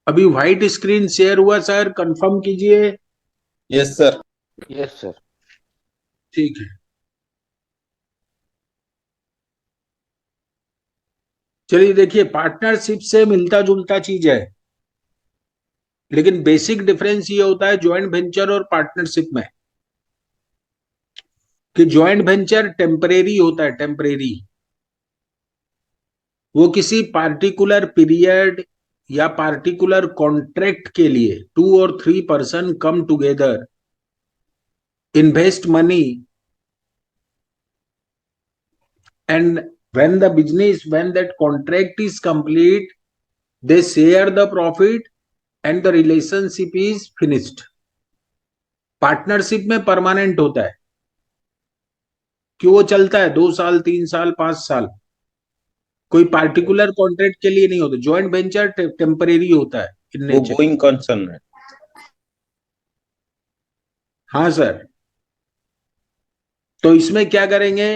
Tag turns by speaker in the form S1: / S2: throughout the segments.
S1: अभी white screen share हुआ sir, confirm कीजिए।
S2: Yes sir.
S3: Yes sir.
S1: ठीक है। चलिए देखिए, पार्टनरशिप से मिलता जुलता चीज है, लेकिन बेसिक डिफरेंस ये होता है ज्वाइंट वेंचर और पार्टनरशिप में, कि ज्वाइंट वेंचर टेम्परेरी होता है, टेम्परेरी। वो किसी पार्टिकुलर पीरियड या पार्टिकुलर कॉन्ट्रैक्ट के लिए 2 और 3 person come together, invest money, and when that contract is complete, they share the profit and the relationship is finished. Partnership में परमानेंट होता है, कि वो चलता है 2 साल 3 साल 5 साल, कोई
S2: वो
S1: पार्टिकुलर कॉन्ट्रैक्ट के लिए नहीं होता। ज्वाइंट वेंचर टेम्परेरी होता है इन
S2: वो
S1: नेचर।
S2: गोइंग कंसर्न है।
S1: हाँ सर। तो इसमें क्या करेंगे,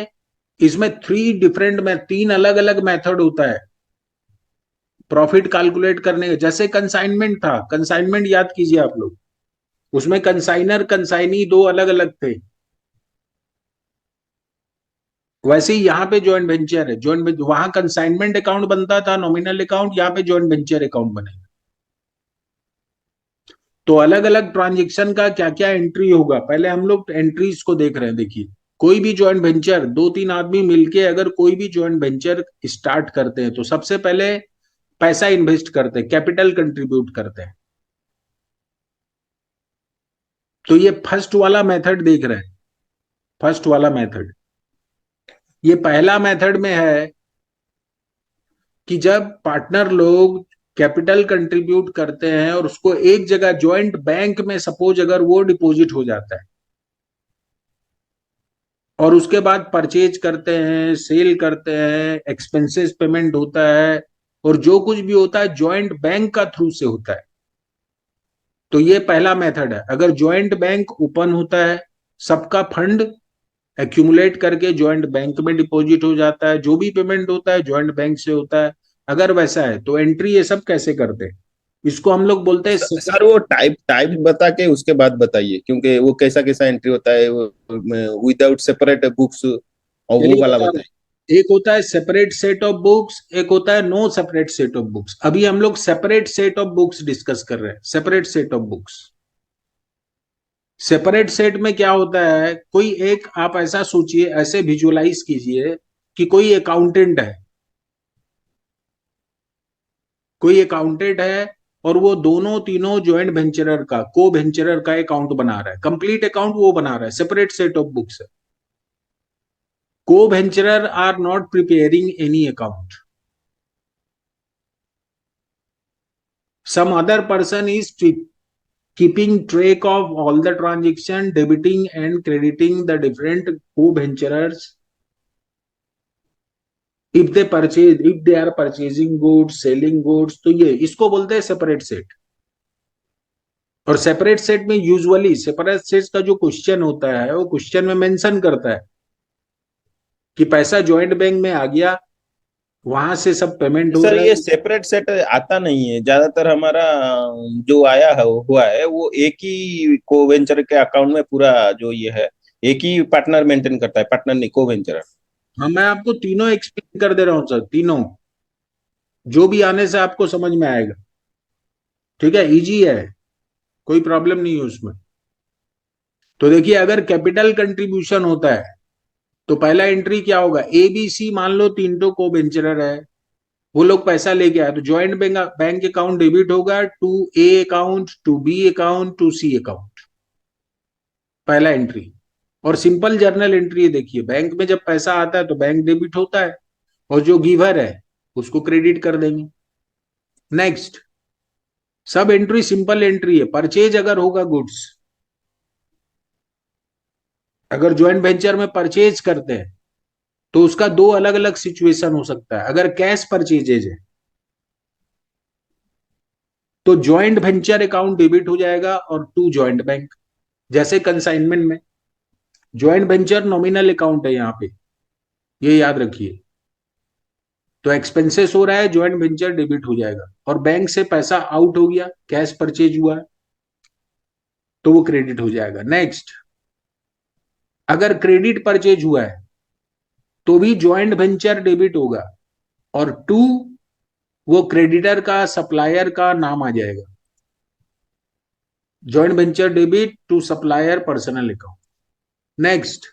S1: इसमें तीन अलग अलग मेथड होता है प्रॉफिट कैलकुलेट करने का। जैसे कंसाइनमेंट था, कंसाइनमेंट याद कीजिए आप लोग, उसमें कंसाइनर कंसाइनी दो अलग अलग थे। वैसे ही यहाँ पे जॉइंट वेंचर है, वहां कंसाइनमेंट अकाउंट बनता था, नॉमिनल अकाउंट, यहाँ पे जॉइंट वेंचर अकाउंट बनेगा। तो अलग अलग ट्रांजेक्शन का क्या क्या एंट्री होगा, पहले हम लोग एंट्रीज को देख रहे हैं। देखिए, कोई भी जॉइंट वेंचर, 2 3 आदमी मिलके अगर कोई भी जॉइंट वेंचर स्टार्ट करते हैं, तो सबसे पहले पैसा इन्वेस्ट करते हैं, कैपिटल कंट्रीब्यूट करते हैं। तो ये फर्स्ट वाला मेथड देख रहे हैं, फर्स्ट वाला मेथड। ये पहला मेथड में है कि जब पार्टनर लोग कैपिटल कंट्रीब्यूट करते हैं और उसको एक जगह जॉइंट बैंक में सपोज अगर वो डिपॉजिट हो जाता है, और उसके बाद परचेज करते हैं, सेल करते हैं, एक्सपेंसेस पेमेंट होता है, और जो कुछ भी होता है जॉइंट बैंक का थ्रू से होता है। तो ये पहला मेथड है। अगर जॉइंट बैंक ओपन होता है, सबका फंड एक्यूमुलेट करके जॉइंट बैंक में डिपॉजिट हो जाता है, जो भी पेमेंट होता है जॉइंट बैंक से होता है। अगर वैसा है तो एंट्री ये सब कैसे करते हैं, इसको हम लोग बोलते हैं
S2: सर वो टाइप टाइप बता के उसके बाद बताइए, क्योंकि वो कैसा कैसा एंट्री होता है, विदाउट सेपरेट बुक्स, और वो
S1: चलिए
S2: वाला
S1: बता रहा
S2: बताइए।
S1: हूं। एक होता है सेपरेट सेट ऑफ बुक्स, एक होता है no separate set of books. अभी हम लोग separate set of books discuss कर रहे हैं, separate set of books. Separate set में क्या होता है, कोई एक, आप ऐसा सोचिए, ऐसे विजुअलाइज कीजिए कि कोई अकाउंटेंट है, कोई अकाउंटेंट है, और वो दोनों तीनों ज्वाइंट वेंचरर का, को वेंचरर का अकाउंट बना रहा है, कंप्लीट अकाउंट वो बना रहा है, सेपरेट सेट ऑफ बुक्स है। Co venturer are not preparing any account, some other person is keeping track of all the transaction, debiting and crediting the different co-venturers if they are purchasing goods, selling goods। तो ये इसको बोलते हैं separate set. और separate set में usually separate set का जो question होता है, वो क्वेश्चन में मेंशन करता है कि पैसा ज्वाइंट बैंक में आ गया, वहां से सब पेमेंट हो
S2: सर
S1: रहा
S2: ये
S1: है।
S2: सेपरेट सेट आता नहीं है ज्यादातर हमारा, जो आया है हुआ है वो एक ही को वेंचर के अकाउंट में पूरा, जो ये है एक ही पार्टनर मेंटेन करता है, पार्टनर नहीं, को वेंचर।
S1: हाँ, मैं आपको तीनों एक्सप्लेन कर दे रहा हूँ सर, तीनों, जो भी आने से आपको समझ में आएगा। ठीक है, इजी है, कोई प्रॉब्लम नहीं है उसमें। तो देखिए, अगर कैपिटल कंट्रीब्यूशन होता है, तो पहला एंट्री क्या होगा, ए बी सी, मान लो तीन तो को वेंचरर है, वो लोग पैसा लेके आए, तो joint bank bank account debit होगा to A account, to B account, to C account. पहला एंट्री। और सिंपल जर्नल एंट्री है, देखिए बैंक में जब पैसा आता है तो बैंक डेबिट होता है, और जो गिवर है उसको क्रेडिट कर देंगे। नेक्स्ट, सब एंट्री सिंपल एंट्री है। परचेज अगर होगा गुड्स, अगर ज्वाइंट वेंचर में परचेज करते हैं, तो उसका दो अलग अलग सिचुएशन हो सकता है। अगर कैश परचेजेज है, तो ज्वाइंट वेंचर अकाउंट डेबिट हो जाएगा और टू ज्वाइंट बैंक। जैसे कंसाइनमेंट में ज्वाइंट वेंचर नॉमिनल अकाउंट है यहाँ पे, ये याद रखिए। तो एक्सपेंसेस हो रहा है, ज्वाइंट वेंचर डेबिट हो जाएगा। और बैंक से पैसा आउट हो गया, कैश परचेज हुआ, तो वो क्रेडिट हो जाएगा। नेक्स्ट, अगर क्रेडिट परचेज हुआ है तो भी ज्वाइंट वेंचर डेबिट होगा, और टू, वो क्रेडिटर का सप्लायर का नाम आ जाएगा। Joint venture debit to supplier personal account. Next,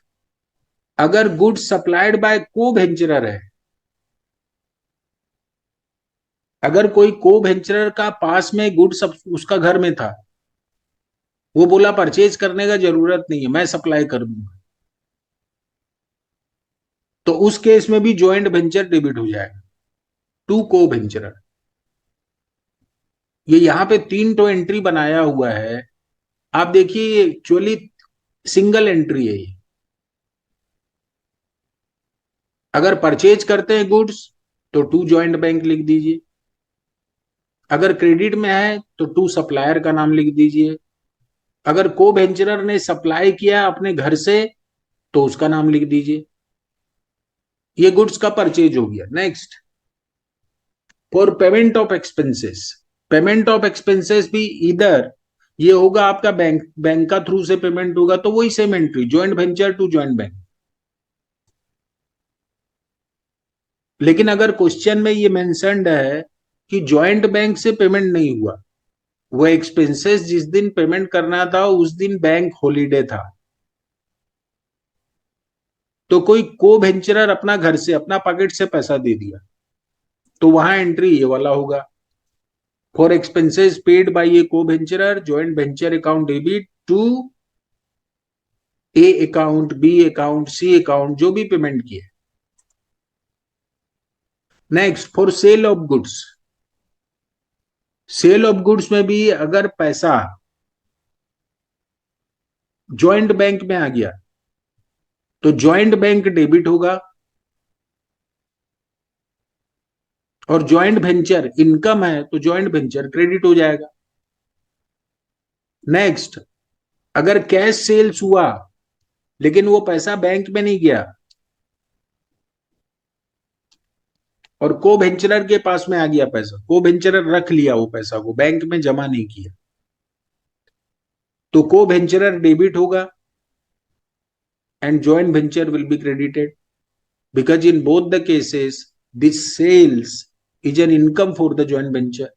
S1: अगर goods supplied by co venturer है, अगर कोई को वेंचरर का पास में गुड्स उसका घर में था, वो बोला परचेज करने का जरूरत नहीं है, मैं सप्लाई कर दूंगा, तो उस केस में भी ज्वाइंट वेंचर डेबिट हो जाएगा टू को वेंचरर। ये यहां पे तीन तो एंट्री बनाया हुआ है। आप देखिए, एक्चुअली सिंगल एंट्री है ये। अगर परचेज करते हैं गुड्स तो टू ज्वाइंट बैंक लिख दीजिए, अगर क्रेडिट में है तो टू सप्लायर का नाम लिख दीजिए, अगर को वेंचरर ने सप्लाई किया अपने घर से तो उसका नाम लिख दीजिए। ये गुड्स का परचेज हो गया। Next, for payment of expenses, payment of expenses भी इधर ये होगा आपका बैंक का थ्रू से पेमेंट होगा, तो वही same entry, joint venture to joint bank. लेकिन अगर क्वेश्चन में ये मेंशन्ड है कि ज्वाइंट बैंक से पेमेंट नहीं हुआ, वो एक्सपेंसेस जिस दिन पेमेंट करना था उस दिन बैंक हॉलीडे था, तो कोई को वेंचरर अपना घर से अपना पॉकेट से पैसा दे दिया, तो वहां एंट्री ये वाला होगा, for expenses paid by A co venturer, joint venture account debit to A account, B account, C account, जो भी पेमेंट किए। Next, for sale of goods, sale of goods में भी अगर पैसा ज्वाइंट बैंक में आ गया तो ज्वाइंट बैंक डेबिट होगा, और ज्वाइंट वेंचर इनकम है तो ज्वाइंट वेंचर क्रेडिट हो जाएगा। नेक्स्ट, अगर कैश सेल्स हुआ लेकिन वो पैसा बैंक में नहीं गया और को वेंचरर के पास में आ गया पैसा, को वेंचरर रख लिया वो पैसा को, बैंक में जमा नहीं किया, तो को वेंचरर डेबिट होगा and joint venture will be credited, because in both the cases this sales is an income for the joint venture.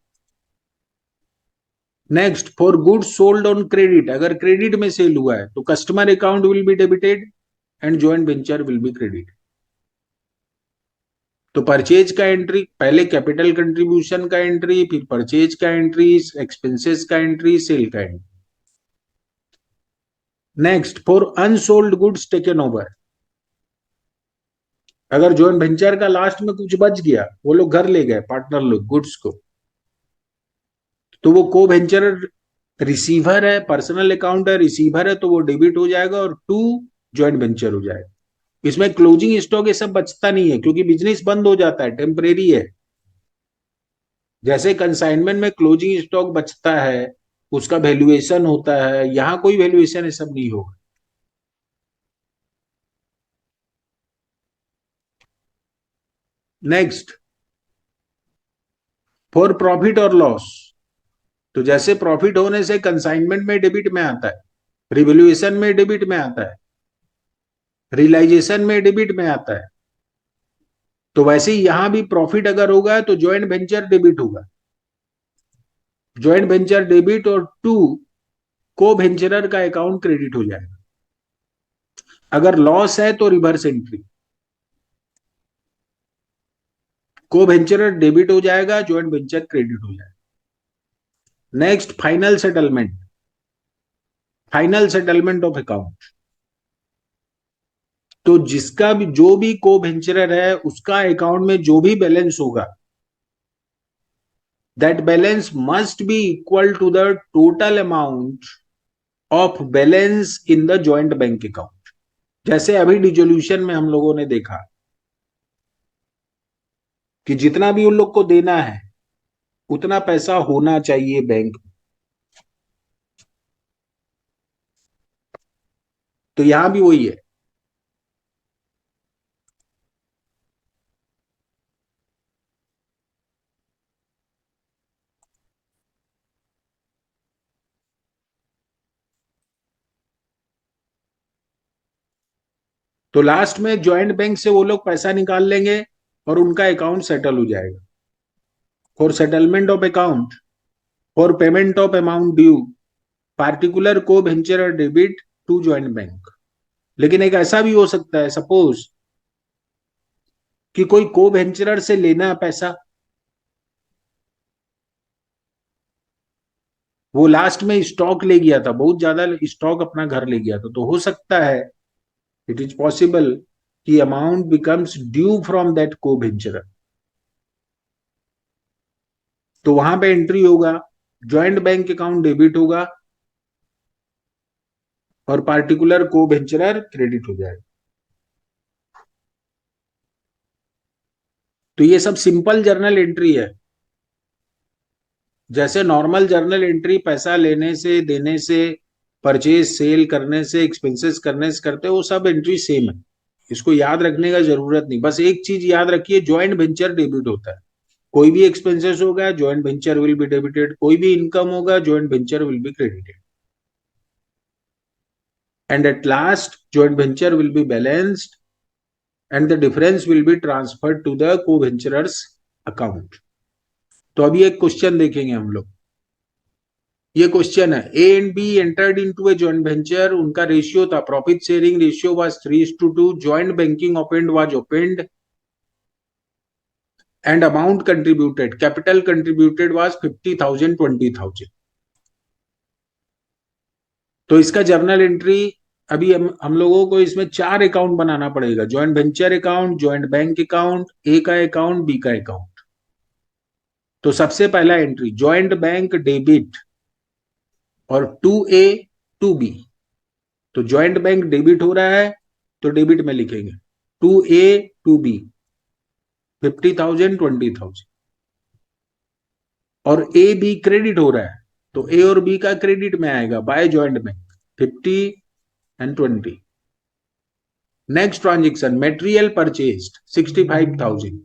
S1: Next, for goods sold on credit, अगर क्रेडिट में सेल हुआ है तो customer account will be debited and joint venture will B credit. तो purchase का entry, पहले capital contribution का entry, फिर परचेज का एंट्री, एक्सपेंसेस का एंट्री, सेल का entry. Next, for unsold goods taken over, अगर जॉइंट वेंचर का लास्ट में कुछ बच गया, वो लोग घर ले गए पार्टनर लोग गुड्स को, तो वो को वेंचर रिसीवर है, पर्सनल अकाउंट है, रिसीवर है, तो वो डेबिट हो जाएगा और टू ज्वाइंट वेंचर हो जाएगा। इसमें क्लोजिंग स्टॉक ये सब बचता नहीं है क्योंकि बिजनेस बंद हो जाता है, टेम्परेरी है। जैसे कंसाइनमेंट में क्लोजिंग स्टॉक बचता है, उसका वैल्यूएशन होता है, यहां कोई वैल्यूएशन ये सब नहीं होगा। नेक्स्ट, फॉर प्रॉफिट और लॉस, तो जैसे प्रॉफिट होने से कंसाइनमेंट में डेबिट में आता है, रिवैल्यूएशन में डेबिट में आता है, रियलाइजेशन में डेबिट में आता है, तो वैसे ही यहां भी प्रॉफिट अगर होगा तो ज्वाइंट वेंचर डेबिट होगा, ज्वाइंट वेंचर डेबिट, और टू को वेंचरर का अकाउंट क्रेडिट हो जाएगा। अगर लॉस है तो रिवर्स एंट्री, को वेंचरर डेबिट हो जाएगा, ज्वाइंट वेंचर क्रेडिट हो जाएगा। Next, final settlement, final settlement of account, तो जिसका भी जो भी को वेंचरर है उसका अकाउंट में जो भी बैलेंस होगा, that balance must be equal to the total amount of balance in the joint bank account. जैसे अभी डिसोल्यूशन में हम लोगों ने देखा कि जितना भी उन लोग को देना है उतना पैसा होना चाहिए बैंक में, तो यहां भी वही है। तो लास्ट में ज्वाइंट बैंक से वो लोग पैसा निकाल लेंगे और उनका अकाउंट सेटल हो जाएगा. For settlement of account, for payment of amount due, particular co-venturer debit to joint bank. लेकिन एक ऐसा भी हो सकता है, सपोज कि कोई को वेंचरर से लेना है पैसा, वो लास्ट में स्टॉक ले गया था, बहुत ज्यादा स्टॉक अपना घर ले गया था, तो हो सकता है, इट इज पॉसिबल कि amount becomes due from that को वेंचरर. तो वहां पे एंट्री होगा, ज्वाइंट बैंक अकाउंट डेबिट होगा और पार्टिकुलर को वेंचरर क्रेडिट हो जाएगा. तो ये सब सिंपल जर्नल एंट्री है. जैसे नॉर्मल जर्नल एंट्री पैसा लेने से, देने से, परचेज सेल करने से, एक्सपेंसेस करने से करते हैं, वो सब एंट्री सेम है. इसको याद रखने का जरूरत नहीं. बस एक चीज याद रखिए, ज्वाइंट वेंचर डेबिट होता है. कोई भी एक्सपेंसेस होगा, joint venture will be debited. कोई भी इनकम होगा, joint venture will be credited. And at last joint venture will be balanced and the difference will be transferred to the co venturers account. तो अभी एक question देखेंगे हम लोग. ये क्वेश्चन है, ए and be entered into a joint venture. उनका ratio था, profit sharing ratio was 3:2. Joint banking opened was opened and amount contributed, capital contributed was 50,000, 20,000. तो इसका जर्नल एंट्री, अभी हम लोगों को इसमें 4 अकाउंट बनाना पड़ेगा. Joint venture account, joint bank account, A का अकाउंट, बी का अकाउंट. तो सबसे पहला एंट्री जॉइंट बैंक डेबिट और 2A 2B. तो जॉइंट बैंक डेबिट हो रहा है तो डेबिट में लिखेंगे 2A 2B, 50,000, 20,000. और ए बी क्रेडिट हो रहा है तो ए और बी का क्रेडिट में आएगा by joint bank 50 and 20. Next transaction material purchased 65,000.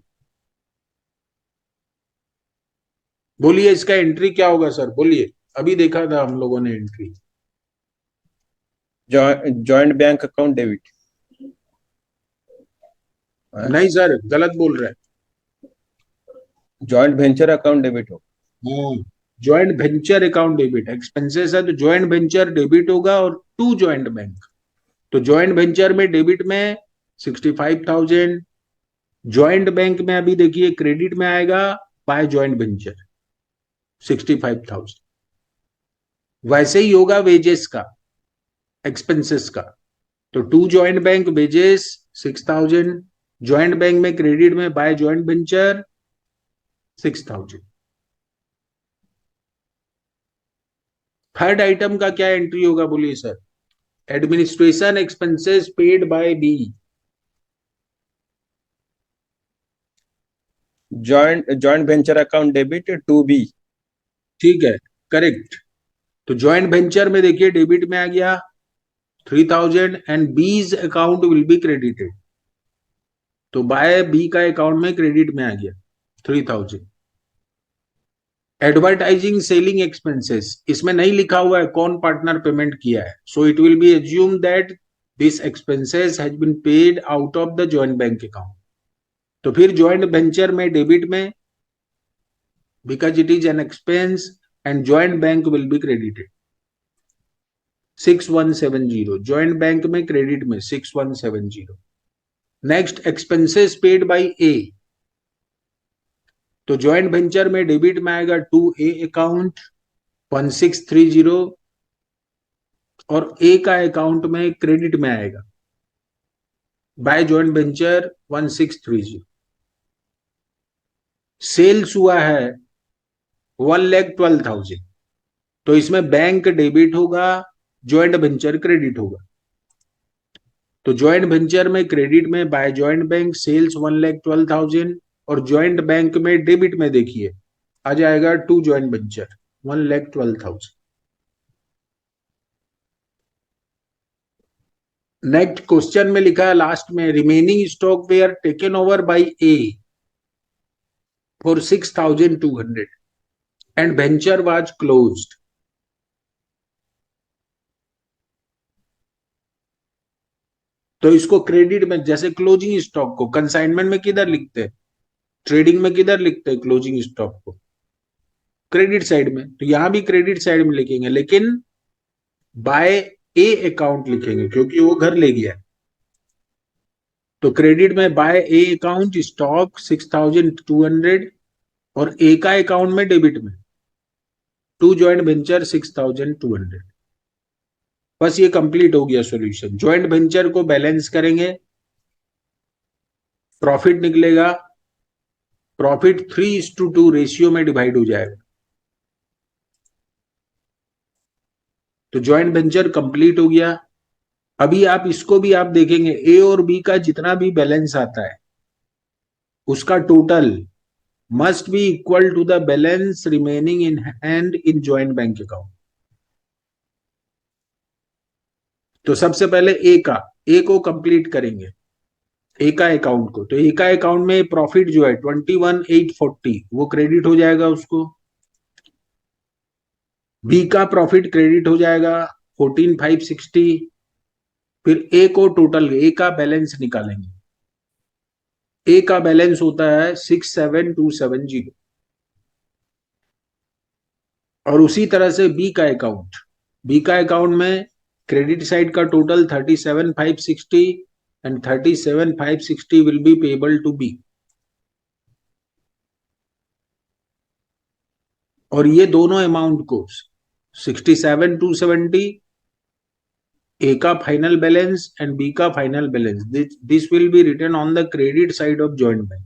S1: बोलिए इसका एंट्री क्या होगा सर, बोलिए. अभी देखा था हम लोगों ने entry.
S2: Joint bank account debit.
S1: नहीं सर, गलत बोल रहे
S2: जॉइंट वेंचर अकाउंट डेबिट हो.
S1: हैं. Joint venture account debit, expenses है तो ज्वाइंट वेंचर डेबिट होगा और टू ज्वाइंट बैंक. तो ज्वाइंट वेंचर में डेबिट में 65,000, ज्वाइंट बैंक में अभी देखिए क्रेडिट में आएगा बाय ज्वाइंट वेंचर 65,000. वैसे ही होगा वेजेस का, एक्सपेंसेस का. तो to joint bank wages 6,000, joint bank में क्रेडिट में by joint venture 6,000. Third item का क्या एंट्री होगा बोलिए sir. Administration expenses paid by B.
S2: Joint venture account debit to B.
S1: ठीक है, करेक्ट. तो ज्वाइंट वेंचर में देखिए डेबिट में आ गया 3,000 एंड बीज अकाउंट विल बी क्रेडिटेड. तो बाय बी का अकाउंट में क्रेडिट में आ गया 3,000. एडवर्टाइजिंग सेलिंग एक्सपेंसेस, इसमें नहीं लिखा हुआ है कौन पार्टनर पेमेंट किया है, so it will be assume that this expenses has been paid out of the joint bank account. तो फिर ज्वाइंट वेंचर में डेबिट में, because it is an expense and joint bank will be credited 6170. Joint bank में credit में 6170. Next expenses paid by A. तो joint venture में debit में आएगा 2A अकाउंट 1630 और ए का अकाउंट में क्रेडिट में आएगा बाय ज्वाइंट वेंचर 1630. सेल्स हुआ है 1,12,000. तो इसमें बैंक डेबिट होगा, ज्वाइंट वेंचर क्रेडिट होगा. तो ज्वाइंट वेंचर में क्रेडिट में बाय ज्वाइंट बैंक सेल्स 1,12,000 और ज्वाइंट बैंक में डेबिट में देखिए आ जाएगा to joint venture 1,12,000. Next question में लिखा है लास्ट में, remaining stock were taken over by A for 6,200 and venture was closed. तो इसको क्रेडिट में, जैसे क्लोजिंग स्टॉक को कंसाइनमेंट में किधर लिखते हैं, ट्रेडिंग में किधर लिखते हैं क्लोजिंग स्टॉक को, क्रेडिट साइड में, तो यहां भी क्रेडिट साइड में लिखेंगे, लेकिन बाय ए अकाउंट लिखेंगे क्योंकि वो घर ले गया। तो क्रेडिट में बाय ए अकाउंट स्टॉक 6200, और ए का अकाउंट में डेबिट में टू ज्वाइंट वेंचर 6200। बस ये कंप्लीट हो गया सॉल्यूशन। ज्वाइंट वेंचर को बैलेंस करेंगे, प्रॉफिट निकलेगा, प्रॉफिट 3:2 रेशियो में डिवाइड हो जाएगा। तो ज्वाइंट वेंचर कंप्लीट हो गया। अभी आप इसको भी आप देखेंगे, ए और बी का जितना भी बैलेंस आता है उसका total must be equal to the balance remaining in hand in joint bank account. तो सबसे पहले ए को कंप्लीट करेंगे, ए का अकाउंट को। तो ए का अकाउंट में प्रॉफिट जो है 21,840 वो क्रेडिट हो जाएगा उसको। बी का प्रॉफिट क्रेडिट हो जाएगा 14,560। फिर ए को टोटल, ए का बैलेंस निकालेंगे। ए का बैलेंस होता है 67,270। और उसी तरह से बी का अकाउंट में क्रेडिट साइड का total 37,560, and 37,560 will be payable to B. और ये दोनों अमाउंट को 67,270, ए का फाइनल बैलेंस एंड बी का final balance, this will be written on the credit side of joint bank,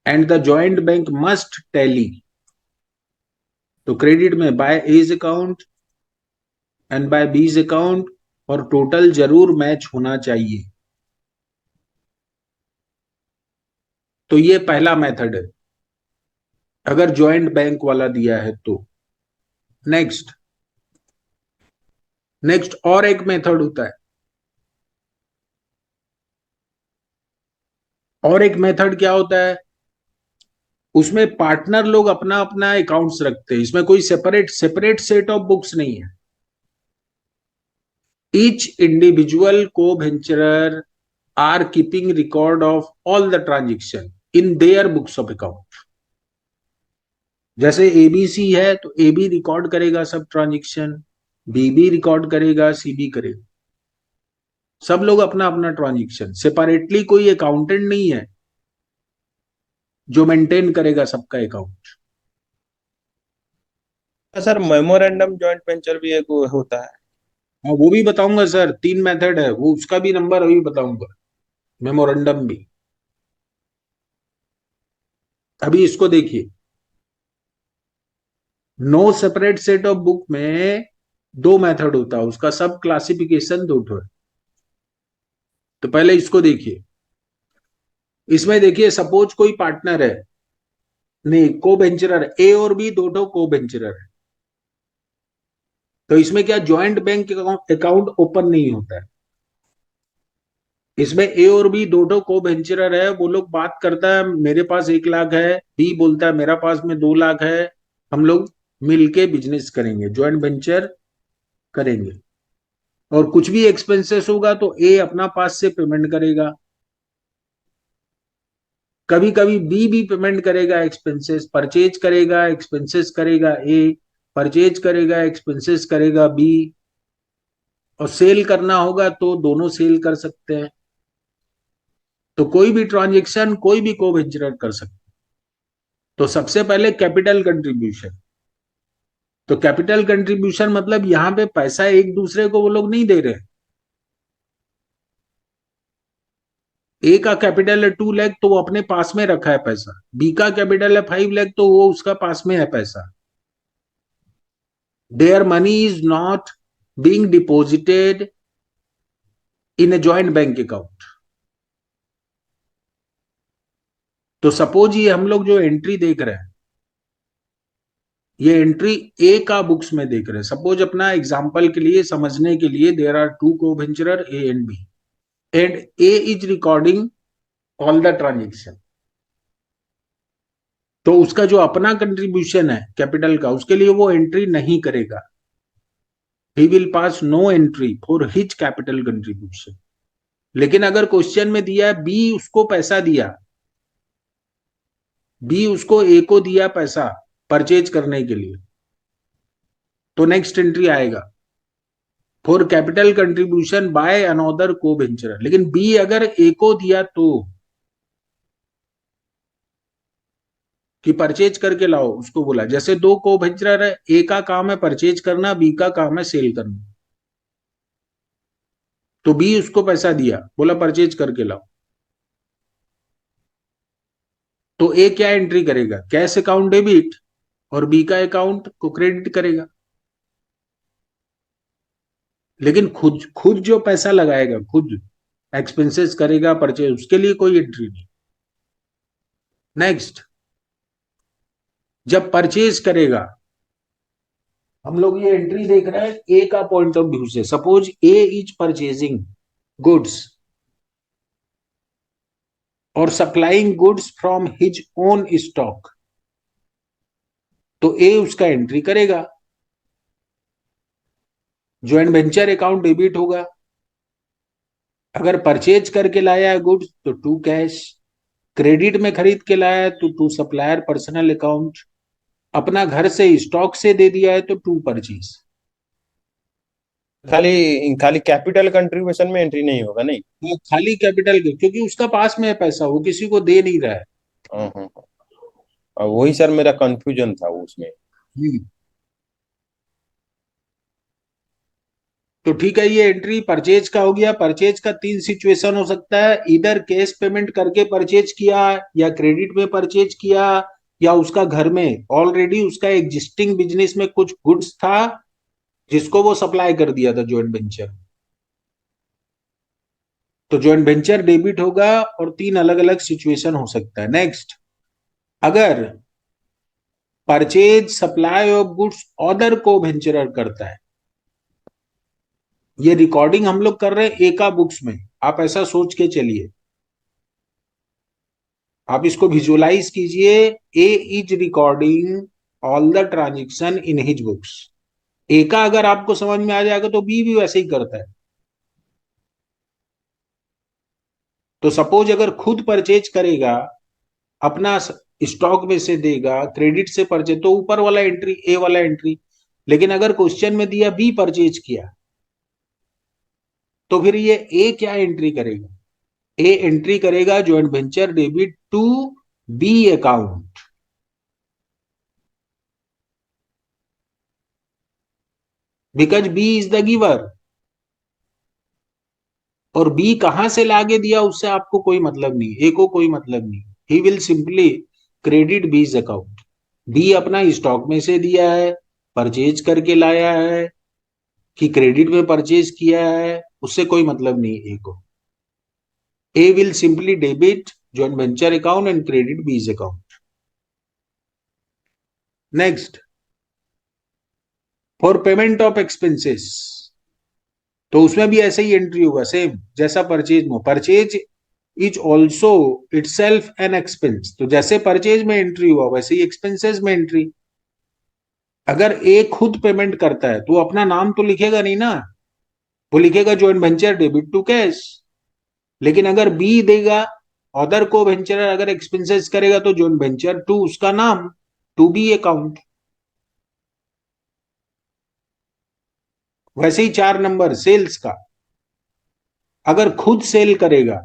S1: and the joint bank must tally. तो credit में by A's account and by B's account, और total जरूर match होना चाहिए। तो ये पहला मेथड है अगर जॉइंट बैंक वाला दिया है तो। नेक्स्ट नेक्स्ट और एक मेथड होता है, और एक मेथड क्या होता है, उसमें पार्टनर लोग अपना अपना अकाउंट्स रखते हैं, इसमें कोई separate separate set of books नहीं है। Each individual co venturer are keeping record of all the transaction in their books of account. जैसे एबीसी है तो ए बी रिकॉर्ड करेगा सब ट्रांजेक्शन, बी भी रिकॉर्ड करेगा, सी भी करेगा। सब लोग अपना अपना ट्रांजेक्शन, सेपरेटली कोई अकाउंटेंट नहीं है जो मेंटेन करेगा सबका account.
S2: Sir memorandum joint venture भी एक होता है।
S1: हाँ वो भी बताऊंगा सर, 3 मेथड है वो, उसका भी नंबर अभी बताऊंगा, मेमोरेंडम भी। अभी इसको देखिए, no separate set of book में 2 मेथड होता है, उसका सब क्लासिफिकेशन 2 है। तो पहले इसको देखिए, इसमें देखिए सपोज कोई पार्टनर है, नहीं को वेंचरर, ए और बी दो को वेंचरर है, तो इसमें क्या ज्वाइंट बैंक अकाउंट ओपन नहीं होता है। इसमें ए और बी दो को वेंचरर है, वो लोग बात करता है मेरे पास 1 लाख है, बी बोलता है मेरा पास में 2 लाख है, हम लोग मिलके बिजनेस करेंगे, ज्वाइंट वेंचर करेंगे। और कुछ भी एक्सपेंसेस होगा तो ए अपना पास से पेमेंट करेगा, कभी कभी बी भी पेमेंट करेगा एक्सपेंसेस, परचेज करेगा एक्सपेंसेस करेगा ए, परचेज करेगा एक्सपेंसेस करेगा बी, और सेल करना होगा तो दोनों सेल कर सकते हैं। तो कोई भी ट्रांजेक्शन कोई भी को वेंचर कर सकते। तो सबसे पहले कैपिटल कंट्रीब्यूशन। तो कैपिटल कंट्रीब्यूशन मतलब यहां पे पैसा एक दूसरे को वो लोग नहीं दे रहे। ए का कैपिटल है 2 लाख तो वो अपने पास में रखा है पैसा, बी का कैपिटल है 5 लाख तो वो उसका पास में है पैसा। Their money is not being deposited in A joint bank account. तो सपोज ये हम लोग जो एंट्री देख रहे हैं, ये एंट्री ए का बुक्स में देख रहे हैं। सपोज अपना एग्जांपल के लिए समझने के लिए, there are 2 co-venturer A and B, and A is recording all the transaction. तो उसका जो अपना कंट्रीब्यूशन है कैपिटल का, उसके लिए वो एंट्री नहीं करेगा। He will pass no entry for his capital contribution. लेकिन अगर क्वेश्चन में दिया है बी उसको पैसा दिया, बी उसको ए को दिया पैसा परचेज करने के लिए, तो नेक्स्ट एंट्री आएगा for capital contribution by another को वेंचरर। लेकिन बी अगर ए को दिया तो, कि परचेज करके लाओ, उसको बोला जैसे दो को वेंचरर है, ए का काम है परचेज करना, बी का काम है सेल करना, तो बी उसको पैसा दिया, बोला परचेज करके लाओ, तो ए क्या एंट्री करेगा, कैश अकाउंट डेबिट, और बी का अकाउंट को क्रेडिट करेगा। लेकिन खुद खुद जो पैसा लगाएगा, खुद एक्सपेंसेस करेगा परचेज, उसके लिए कोई एंट्री नहीं। नेक्स्ट, जब परचेज करेगा, हम लोग ये एंट्री देख रहे हैं ए का पॉइंट ऑफ व्यू से। Suppose A is purchasing goods और supplying goods from his own stock, तो ए उसका एंट्री करेगा, ज्वाइंट वेंचर अकाउंट डेबिट होगा। अगर परचेज करके लाया है गुड्स तो टू कैश, क्रेडिट में खरीद के लाया है तो टू सप्लायर पर्सनल अकाउंट, अपना घर से स्टॉक से दे दिया है तो टू परचेज।
S2: खाली खाली कैपिटल कंट्रीब्यूशन में एंट्री नहीं होगा, नहीं?
S1: वो खाली कैपिटल क्योंकि उसका पास में है पैसा, वो किसी को दे नहीं रहा है।
S2: हाँ हाँ हाँ। वही सर मेरा कंफ्यूजन था उसमें।
S1: हम्म। तो ठीक है, ये एंट्री परचेज का हो गया। परचेज का तीन सिचुएशन हो सकता है, इधर कैश पेमेंट करके परचेज किया, या क्रेडिट में परचेज किया, या उसका घर में ऑलरेडी उसका एग्जिस्टिंग बिजनेस में कुछ गुड्स था जिसको वो सप्लाई कर दिया था जॉइंट वेंचर, तो जॉइंट वेंचर डेबिट होगा। और तीन अलग अलग सिचुएशन हो सकता है। नेक्स्ट, अगर purchase supply of goods other को वेंचरर करता है, ये रिकॉर्डिंग हम लोग कर रहे हैं एका बुक्स में, आप ऐसा सोच के चलिए, आप इसको विजुअलाइज कीजिए। A is recording all the transaction in his books. A का अगर आपको समझ में आ जाएगा तो बी भी वैसे ही करता है। तो सपोज अगर खुद परचेज करेगा, अपना स्टॉक में से देगा, क्रेडिट से परचेज, तो ऊपर वाला एंट्री ए वाला एंट्री। लेकिन अगर क्वेश्चन में दिया बी परचेज किया, तो फिर ये ए क्या एंट्री करेगा, ए एंट्री करेगा joint venture debit to B account, because B is the giver. और बी कहां से लाके दिया उससे आपको कोई मतलब नहीं, ए को कोई मतलब नहीं। He will simply credit B's account. B अपना स्टॉक में से दिया है, परचेज करके लाया है, कि क्रेडिट में परचेज किया है, उससे कोई मतलब नहीं ए को। A will simply debit joint venture account and credit B's account. Next, for payment of expenses, तो उसमें भी ऐसे ही एंट्री होगा सेम जैसा परचेज में। Purchase is also itself an expense, तो जैसे परचेज में एंट्री हुआ वैसे ही एक्सपेंसेस में एंट्री। अगर ए खुद पेमेंट करता है तो अपना नाम तो लिखेगा नहीं ना, वो लिखेगा joint venture debit to cash. लेकिन अगर बी देगा, अदर को वेंचर अगर एक्सपेंसेस करेगा तो जॉइंट वेंचर टू उसका नाम, टू बी अकाउंट। वैसे ही 4 नंबर सेल्स का, अगर खुद सेल करेगा,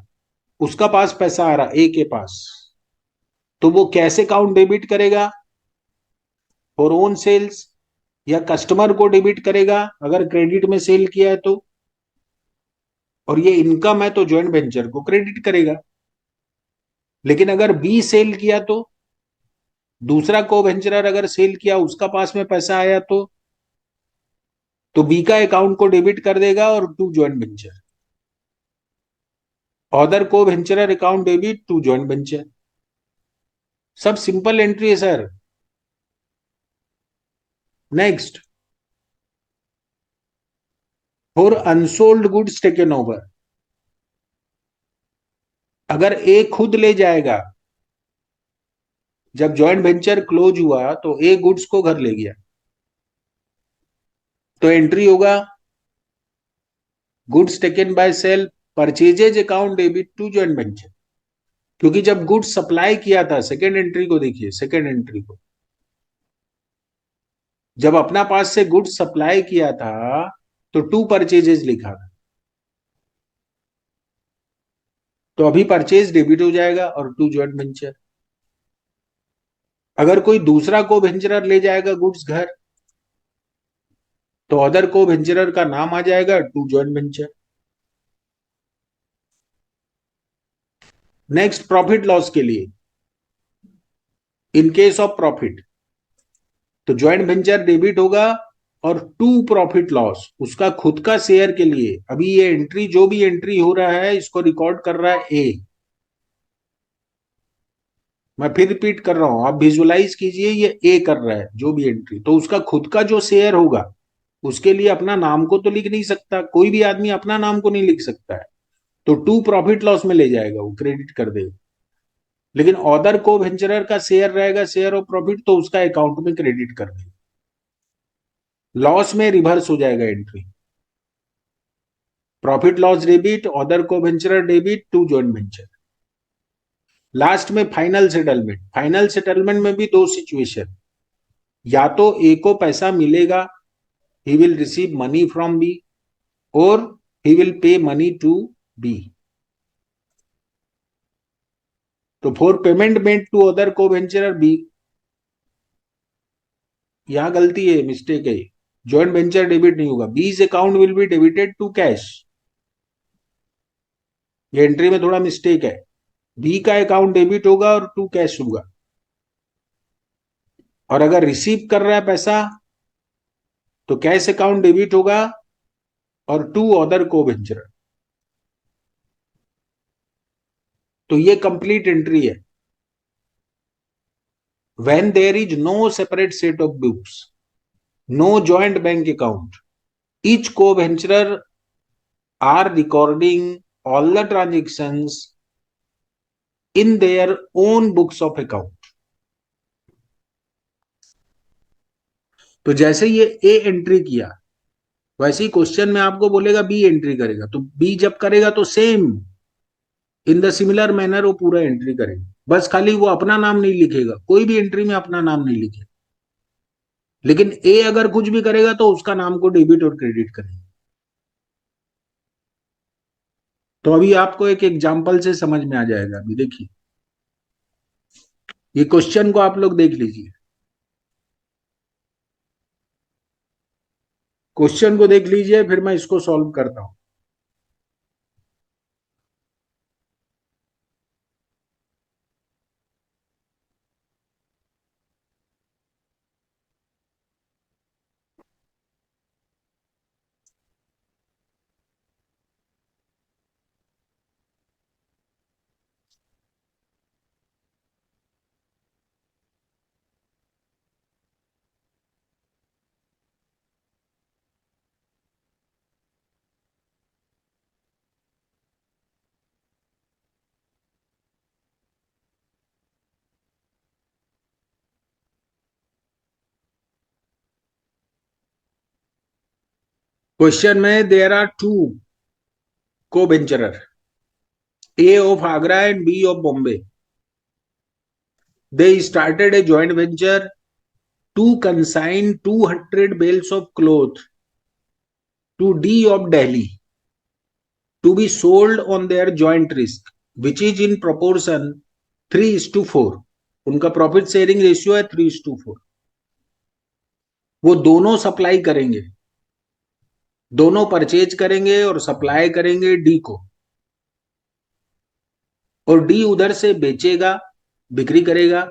S1: उसका पास पैसा आ रहा ए के पास, तो वो कैसे अकाउंट डेबिट करेगा, फॉर ओन सेल्स, या कस्टमर को डेबिट करेगा अगर क्रेडिट में सेल किया है तो, और ये इनकम है तो जॉइंट वेंचर को क्रेडिट करेगा। लेकिन अगर बी सेल किया तो, दूसरा को वेंचरर अगर सेल किया, उसका पास में पैसा आया तो बी का अकाउंट को डेबिट कर देगा और टू जॉइंट वेंचर। अदर को venturer account debit to joint venture. सब सिंपल एंट्री है sir. Next, for unsold goods taken over, अगर ए खुद ले जाएगा, जब जॉइंट वेंचर क्लोज हुआ तो ए गुड्स को घर ले गया, तो एंट्री होगा goods taken by sale, purchases account debit to joint venture, क्योंकि जब गुड्स सप्लाई किया था, सेकेंड एंट्री को देखिए, सेकेंड एंट्री को, जब अपना पास से गुड्स सप्लाई किया था तो टू परचेजेज लिखा था, तो अभी परचेज डेबिट हो जाएगा और टू जॉइंट वेंचर। अगर कोई दूसरा को वेंचरर ले जाएगा गुड्स घर, तो अदर को वेंचरर का नाम आ जाएगा to joint venture. Next profit loss के लिए, इन केस ऑफ प्रॉफिट, तो ज्वाइंट वेंचर डेबिट होगा और टू प्रॉफिट लॉस उसका खुद का शेयर के लिए, अभी ये एंट्री जो भी एंट्री हो रहा है इसको रिकॉर्ड कर रहा है ए। मैं फिर रिपीट कर रहा हूं, आप विजुलाइज कीजिए, ये ए कर रहा है जो भी एंट्री, तो उसका खुद का जो शेयर होगा उसके लिए अपना नाम को तो लिख नहीं सकता, कोई भी आदमी अपना नाम को नहीं लिख सकता है, तो टू प्रॉफिट लॉस में ले जाएगा, वो क्रेडिट कर देगा। लेकिन अदर को वेंचरर का शेयर रहेगा, शेयर ऑफ प्रॉफिट, तो उसका अकाउंट में क्रेडिट कर देगा, लॉस में रिवर्स हो जाएगा entry. Profit loss debit, other को वेंचरर debit to joint venture. Last में फाइनल सेटलमेंट, फाइनल सेटलमेंट में भी दो सिचुएशन, या तो ए को पैसा मिलेगा, he will receive money from B, और he will pay money to B. तो for payment made to other को वेंचरर बी, यहां गलती है, मिस्टेक है, जॉइंट वेंचर डेबिट नहीं होगा, B's account will be debited to cash, ये एंट्री में थोड़ा मिस्टेक है, बी का अकाउंट डेबिट होगा और टू कैश होगा। और अगर रिसीव कर रहा है पैसा तो कैश अकाउंट डेबिट होगा और टू अदर को वेंचरर। तो ये कंप्लीट एंट्री है। When there is no separate set of books, no joint bank account, each co-venturer are recording all the transactions in their own books of account। तो जैसे ये ए entry किया, वैसे ही question में आपको बोलेगा बी एंट्री करेगा, तो बी जब करेगा तो same in the similar manner वो पूरा एंट्री करेगा, बस खाली वो अपना नाम नहीं लिखेगा, कोई भी एंट्री में अपना नाम नहीं लिखेगा। लेकिन ए अगर कुछ भी करेगा तो उसका नाम को डेबिट और क्रेडिट करेगा। तो अभी आपको एक एग्जांपल से समझ में आ जाएगा। अभी देखिए, ये क्वेश्चन को आप लोग देख लीजिए, क्वेश्चन को देख लीजिए, फिर मैं इसको सॉल्व करता हूं। क्वेश्चन में there are two co venturer, A of Agra and B of Bombay, they started a joint venture to consign 200 bales of cloth to D of Delhi to be sold on their joint risk, which is in proportion 3:4। उनका profit sharing ratio है 3:4। वो दोनों supply करेंगे, दोनों purchase करेंगे और supply करेंगे D को, और डी उधर से बेचेगा, बिक्री करेगा।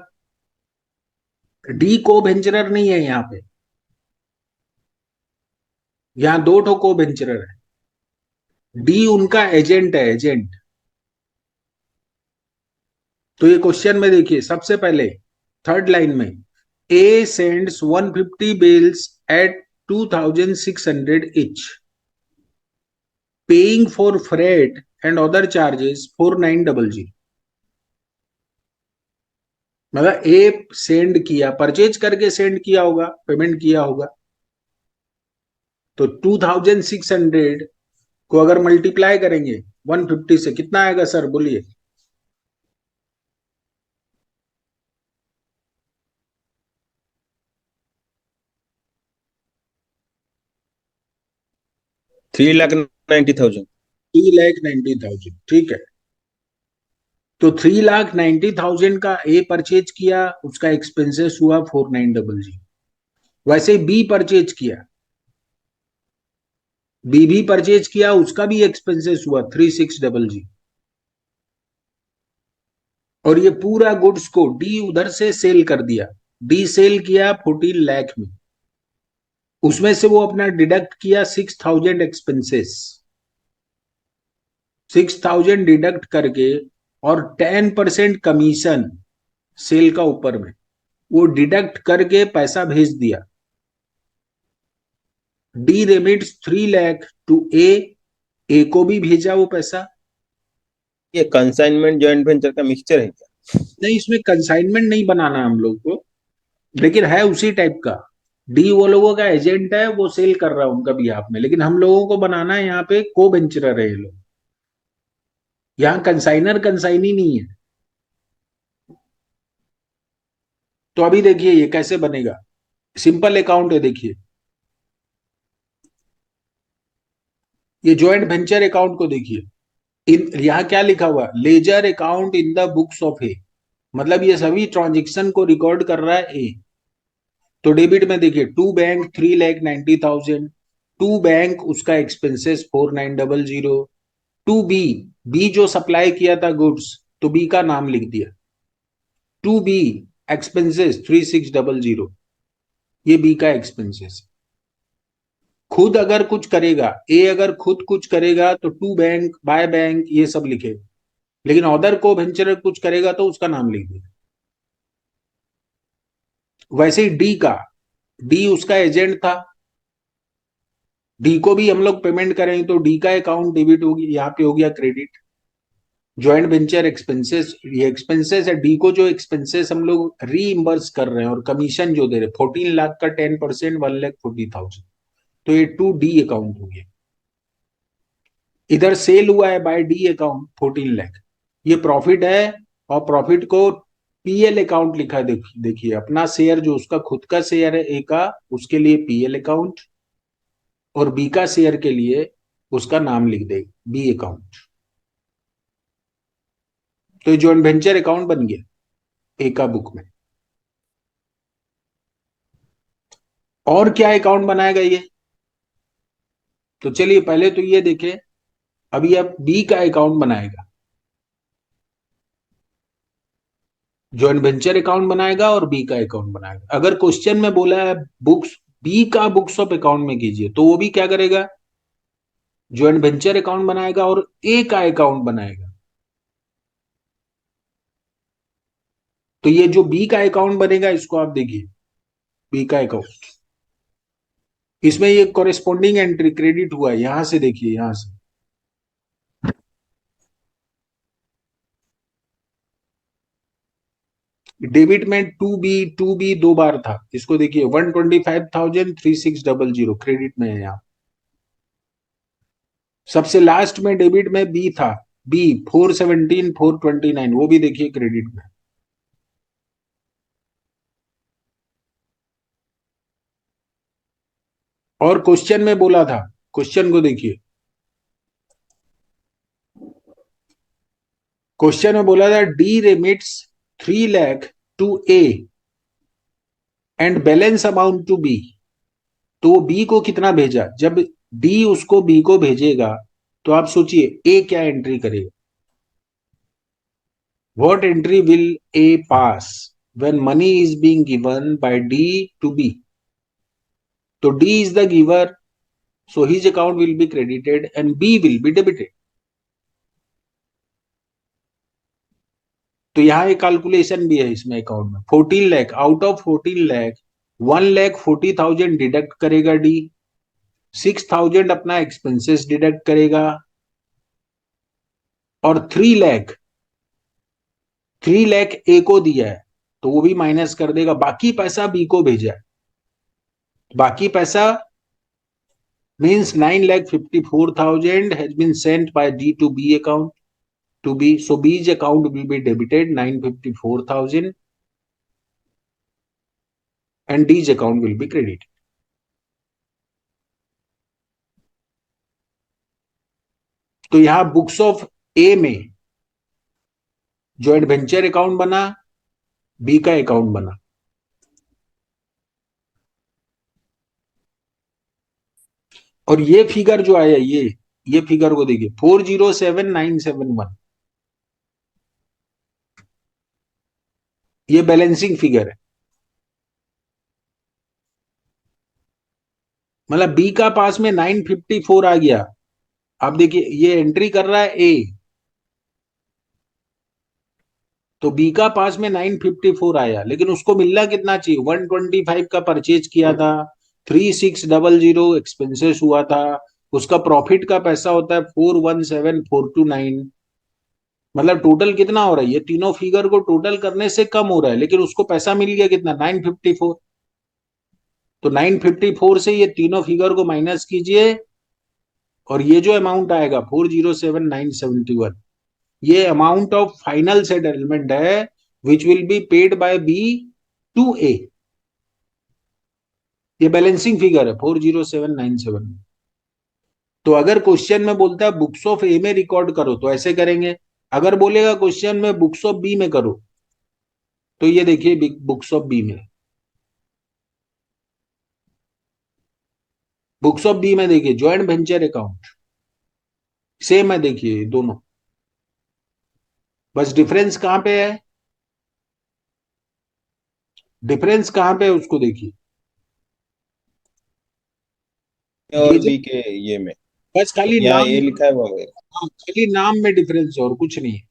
S1: डी को वेंचरर नहीं है यहाँ पे, यहाँ दो ठो को वेंचरर है, डी उनका एजेंट है, एजेंट। तो ये क्वेश्चन में देखिए, सबसे पहले थर्ड लाइन में, A sends 150 bales at 2600 each, paying for freight and other charges 4900। मतलब ए सेंड किया, परचेज करके सेंड किया होगा, पेमेंट किया होगा, तो 2600 को अगर मल्टीप्लाई करेंगे 150 से, कितना आएगा सर बोलिए?
S2: 3,90,000।
S1: 3,90,000, ठीक है। तो 3,90,000 का ए परचेज किया, उसका एक्सपेंसेस हुआ 4,900। वैसे बी परचेज किया, बी भी परचेज किया, उसका भी एक्सपेंसेस हुआ 3,600। और ये पूरा गुड्स को डी उधर से सेल कर दिया। डी सेल किया 14 लाख में, उसमें से वो अपना डिडक्ट किया 6,000 एक्सपेंसेस। 6,000 डिडक्ट करके और 10% कमीशन सेल का ऊपर में, वो डिडक्ट करके पैसा भेज दिया। डी रेमिट्स 3 लाख टू ए को भी भेजा वो पैसा।
S2: ये कंसाइनमेंट जॉइंट वेंचर का मिक्सचर है क्या?
S1: नहीं, इसमें कंसाइनमेंट नहीं बनाना हम लोग को, लेकिन है उसी टाइप का। डी वो लोगों का एजेंट है, वो सेल कर रहा है उनका भी आप में, लेकिन हम लोगों को बनाना है यहाँ पे को वेंचरर है ये लोग। यहाँ कंसाइनर कंसाइनी नहीं है। तो अभी देखिए ये कैसे बनेगा। सिंपल अकाउंट है, देखिए ये ज्वाइंट वेंचर अकाउंट को देखिए। इन यहाँ क्या लिखा हुआ, ledger account in the books of A, मतलब ये सभी ट्रांजेक्शन को रिकॉर्ड कर रहा है ए। तो डेबिट में देखिए टू बैंक 3,90,000, टू बैंक उसका एक्सपेंसेस 4,900, टू बी, बी जो सप्लाई किया था गुड्स, तो बी का नाम लिख दिया। टू बी एक्सपेंसेस 3,600, ये बी का एक्सपेंसेस। खुद अगर कुछ करेगा ए, अगर खुद कुछ करेगा तो टू बैंक, बाय बैंक, ये सब लिखेगा। लेकिन अदर को वेंचर कुछ करेगा तो उसका नाम लिख देगा। वैसे ही डी का, डी उसका एजेंट था, डी को भी हम लोग पेमेंट करें तो डी का अकाउंट डेबिट होगी, यहाँ पे हो गया क्रेडिट। ज्वाइंट वेंचर एक्सपेंसेस, ये एक्सपेंसेस है, डी को जो एक्सपेंसेस हम लोग रीइंबर्स कर रहे हैं और कमीशन जो दे रहे हैं 14 लाख का 10% 1,40,000, तो ये टू डी अकाउंट हो गया। इधर सेल हुआ है बाय डी अकाउंट 14 लाख, ये प्रॉफिट है। और प्रॉफिट को पीएल अकाउंट लिखा है, देखिए अपना शेयर जो उसका खुद का शेयर है ए का, उसके लिए पीएल अकाउंट, और बी का शेयर के लिए उसका नाम लिख दे बी अकाउंट। तो जॉइंट वेंचर अकाउंट बन गया ए का बुक में। और क्या अकाउंट बनाएगा ये, तो चलिए पहले तो ये देखें। अभी अब बी का अकाउंट बनाएगा, जॉइंट वेंचर अकाउंट बनाएगा और बी का अकाउंट बनाएगा। अगर क्वेश्चन में बोला है बुक्स, बी का बुक्स ऑफ अकाउंट में कीजिए, तो वो भी क्या करेगा, जॉइंट वेंचर अकाउंट बनाएगा और ए का अकाउंट बनाएगा। तो ये जो बी का अकाउंट बनेगा, इसको आप देखिए, बी का अकाउंट, इसमें ये कॉरेस्पॉन्डिंग एंट्री क्रेडिट हुआ है, यहां से देखिए, यहां से डेबिट में टू बी दो बार था, इसको देखिए 125,3600 क्रेडिट में है यहाँ। सबसे लास्ट में डेबिट में बी था, बी 417,429, वो भी देखिए क्रेडिट में। और क्वेश्चन में बोला था, क्वेश्चन को देखिए, क्वेश्चन में बोला था D remits 3 lakh to A and balance amount to B. तो वो बी को कितना भेजा, जब डी उसको बी को भेजेगा, तो आप सोचिए ए क्या एंट्री करेगा। What entry will A pass when money is being given by D to B. तो D is the giver, so his account will be credited and B will be debited. तो यहाँ एक कैलकुलेशन भी है इसमें account में, 14 lakh out of 14 lakh 1,40,000 deduct करेगा D, 6,000 अपना एक्सपेंसेस डिडक्ट करेगा, और 3 लाख ए को दिया है तो वो भी माइनस कर देगा, बाकी पैसा बी को भेजा है। बाकी पैसा means 9,54,000 has been sent by D to B account to B. So B's account will be debited 9,54,000 and D's account will be credited. तो यहां बुक्स ऑफ ए में जॉइंट वेंचर अकाउंट बना, बी का अकाउंट बना। और ये फिगर जो आया ये फिगर को देखिए 407971, ये बैलेंसिंग फिगर है। मतलब बी का पास में 954 आ गया। आप देखिए ये एंट्री कर रहा है ए, तो बी का पास में 954 आया, लेकिन उसको मिलना कितना चाहिए? 125 का परचेज किया था, 3600 एक्सपेंसेस हुआ था, उसका प्रॉफिट का पैसा होता है 417429। मतलब टोटल कितना हो रहा है? ये तीनों फिगर को टोटल करने से कम हो रहा है, लेकिन उसको पैसा मिल गया कितना? 954। तो 954 से ये तीनों फिगर को माइनस कीजिए और ये जो अमाउंट आएगा 407971, ये अमाउंट ऑफ फाइनल सेटलमेंट है which will be paid by B to A. ये बैलेंसिंग फिगर है 407971। तो अगर क्वेश्चन में बोलता है बुक्स ऑफ ए में रिकॉर्ड करो तो ऐसे करेंगे, अगर बोलेगा क्वेश्चन में बुक्स ऑफ बी में करो तो ये देखिए बुक्स ऑफ बी में, बुक्स ऑफ बी में देखिए ज्वाइंट वेंचर अकाउंट सेम है, देखिए दोनों, बस डिफरेंस कहां पे है? डिफरेंस कहां पे है उसको देखिए। ये
S2: और
S1: जो
S2: बी के ये में
S1: बस खाली
S2: यहाँ
S1: नाम,
S2: ए लिखा है वहाँ पे।
S1: हाँ, खाली नाम में डिफरेंस है और कुछ नहीं है।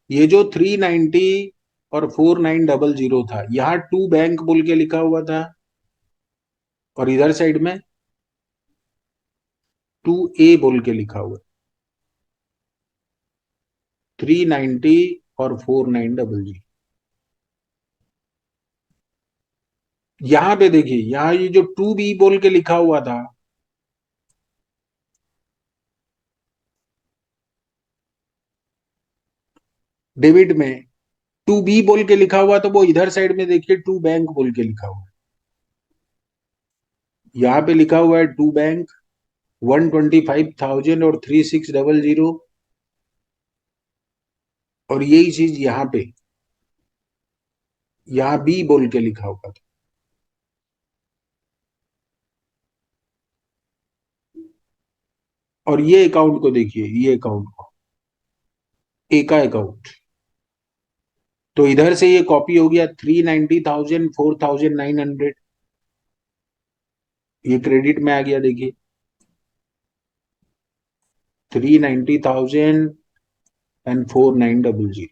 S1: ये जो 390 और 4900 था, यहाँ टू बैंक बोल के लिखा हुआ था और इधर साइड में टू ए बोल के लिखा हुआ है। 390 और 4900। यहाँ पे देखिए, यहाँ ये जो टू बी बोल के लिखा हुआ था, डेबिट में टू बी बोल के लिखा हुआ, तो वो इधर साइड में देखिए टू बैंक बोल के लिखा हुआ है। यहाँ पे लिखा हुआ है टू बैंक 125,000 और 3600, और यही चीज यहाँ पे, यहाँ बी बोल के लिखा हुआ था। और ये अकाउंट को देखिए, ये अकाउंट को, ए का अकाउंट, तो इधर से ये कॉपी हो गया 390,000 4,900, ये क्रेडिट में आ गया देखिए 390,000 एंड 4900।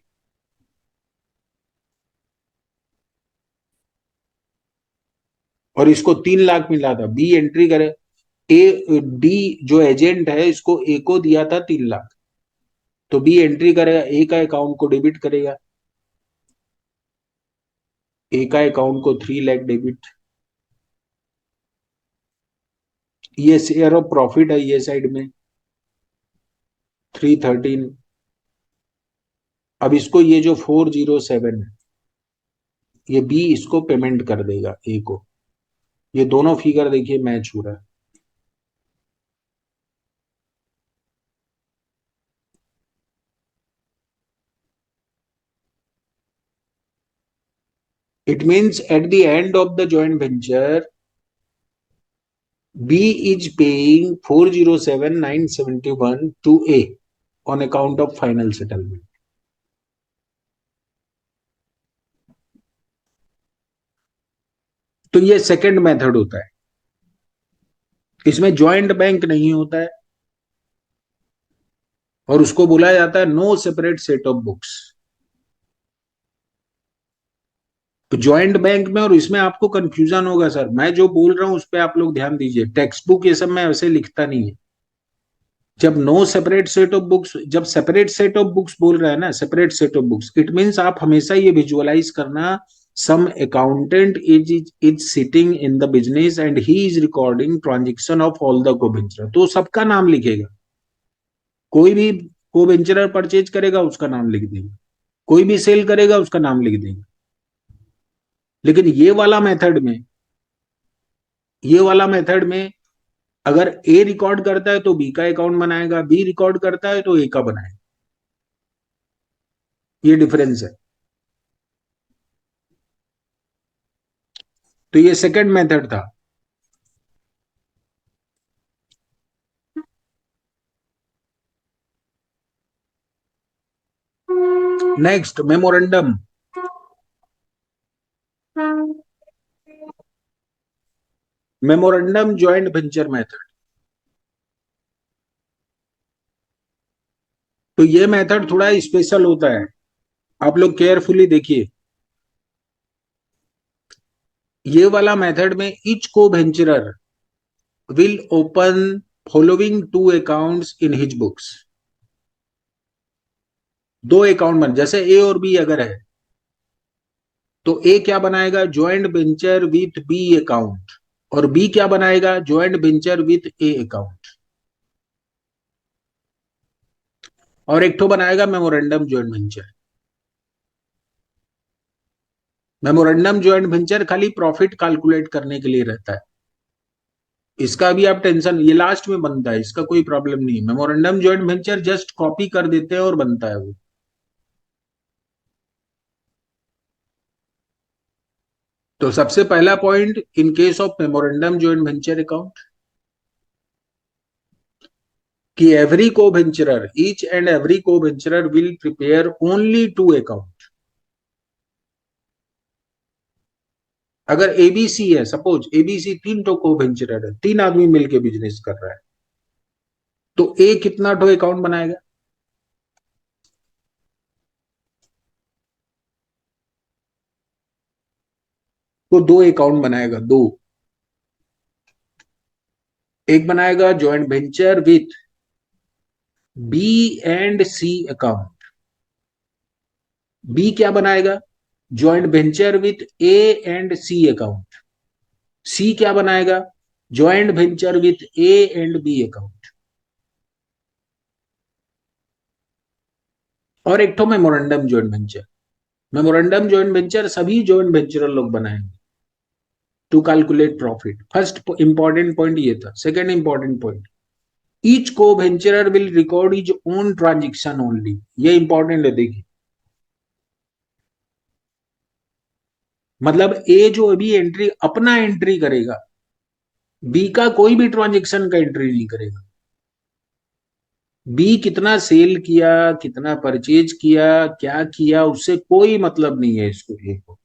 S1: और इसको 3 लाख मिला था, बी एंट्री करे, ए डी जो एजेंट है इसको ए को दिया था 3 लाख, तो बी एंट्री करेगा, ए का अकाउंट को डेबिट करेगा, ए का अकाउंट को 3 लाख डेबिट। ये शेयर ऑफ प्रॉफिट है ये साइड में 313। अब इसको ये जो 407 है, ये बी इसको पेमेंट कर देगा ए को। ये दोनों फिगर देखिए मैच हो रहा है। It means at the end of the joint venture, B is paying 407,971 to A on account of final settlement. तो ये सेकंड मेथड होता है, इसमें ज्वाइंट बैंक नहीं होता है और उसको बोला जाता है no separate set of books. तो ज्वाइंट बैंक में और इसमें आपको कंफ्यूजन होगा, सर मैं जो बोल रहा हूं उस पर आप लोग ध्यान दीजिए, टेक्स्ट बुक ये सब में वैसे लिखता नहीं है। जब no separate set of books, जब सेपरेट सेट ऑफ बुक्स बोल रहा है ना, separate set of books, it means आप हमेशा ये विजुअलाइज करना some accountant is sitting in the business and he is recording transaction of all the co-venture, तो सबका नाम लिखेगा. कोई भी co-venturer परचेज करेगा उसका नाम लिख देगा, कोई भी सेल करेगा उसका नाम लिख देगा. लेकिन ये वाला मेथड में अगर ए रिकॉर्ड करता है तो बी का अकाउंट बनाएगा, बी रिकॉर्ड करता है तो ए का बनाएगा. ये डिफरेंस है. तो ये सेकंड मेथड था. Next, memorandum. Memorandum joint venture method. तो ये मेथड थोड़ा स्पेशल होता है, आप लोग केयरफुली देखिए. ये वाला मेथड में each co-venturer will open following 2 accounts in his books. 2 account बन, जैसे ए और बी अगर है तो ए क्या बनाएगा, joint venture with B account, और बी क्या बनाएगा, joint venture with A account. और एक तो बनाएगा memorandum joint venture. Memorandum joint venture खाली प्रॉफिट कैलकुलेट करने के लिए रहता है. इसका भी आप टेंशन, ये लास्ट में बनता है, इसका कोई प्रॉब्लम नहीं. Memorandum joint venture just copy कर देते हैं और बनता है वो. तो सबसे पहला point, in case of memorandum joint venture account, कि एवरी को वेंचरर, ईच एंड एवरी को वेंचरर विल प्रिपेयर ओनली 2 अकाउंट. अगर एबीसी है, सपोज एबीसी 3 तो को वेंचरर है, 3 आदमी मिलके बिजनेस कर रहा है, तो ए कितना तो अकाउंट बनाएगा, तो 2 अकाउंट बनाएगा. 2, एक बनाएगा joint venture with B and C account. B क्या बनाएगा, joint venture with A and C account. C क्या बनाएगा, joint venture with A and B account. और एक तो memorandum joint venture. Memorandum joint venture सभी ज्वाइंट वेंचर लोग बनाएंगे to calculate profit. First important point ये था. Second important point, each co-venturer will record his own transaction only. ये important है, देखिए. मतलब ए जो अभी एंट्री अपना एंट्री करेगा, बी का कोई भी ट्रांजेक्शन का एंट्री नहीं करेगा. बी कितना सेल किया, कितना परचेज किया, क्या किया, उससे कोई मतलब नहीं है इसको, ए को.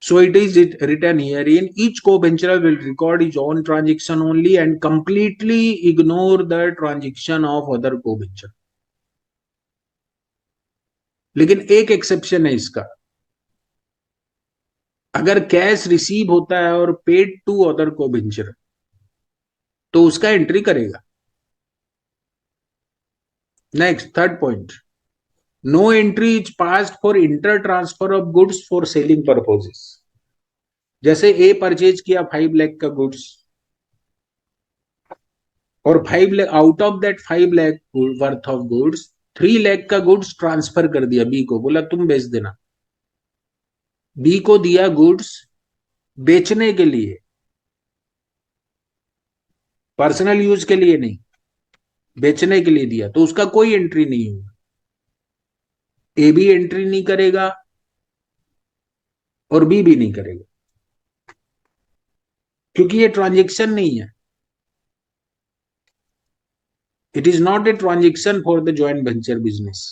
S1: So it is written here, in each co-venturer will record his own transaction only and completely ignore the transaction of other co-venture. लेकिन एक एक्सेप्शन है इसका, अगर कैश रिसीव होता है और पेड टू अदर को-वेंचर तो उसका एंट्री करेगा. Next, third point, no entry is passed for inter transfer of goods for selling purposes. जैसे ए परचेज किया 5 लाख का गुड्स, और 5 lakh out of that 5 lakh worth of goods 3 lakh का गुड्स ट्रांसफर कर दिया बी को, बोला तुम बेच देना. बी को दिया गुड्स बेचने के लिए, पर्सनल यूज के लिए नहीं, बेचने के लिए दिया, तो उसका कोई एंट्री नहीं होगा. ए भी एंट्री नहीं करेगा और बी भी नहीं करेगा, क्योंकि ये ट्रांजेक्शन नहीं है. It is not a transaction for the joint venture business.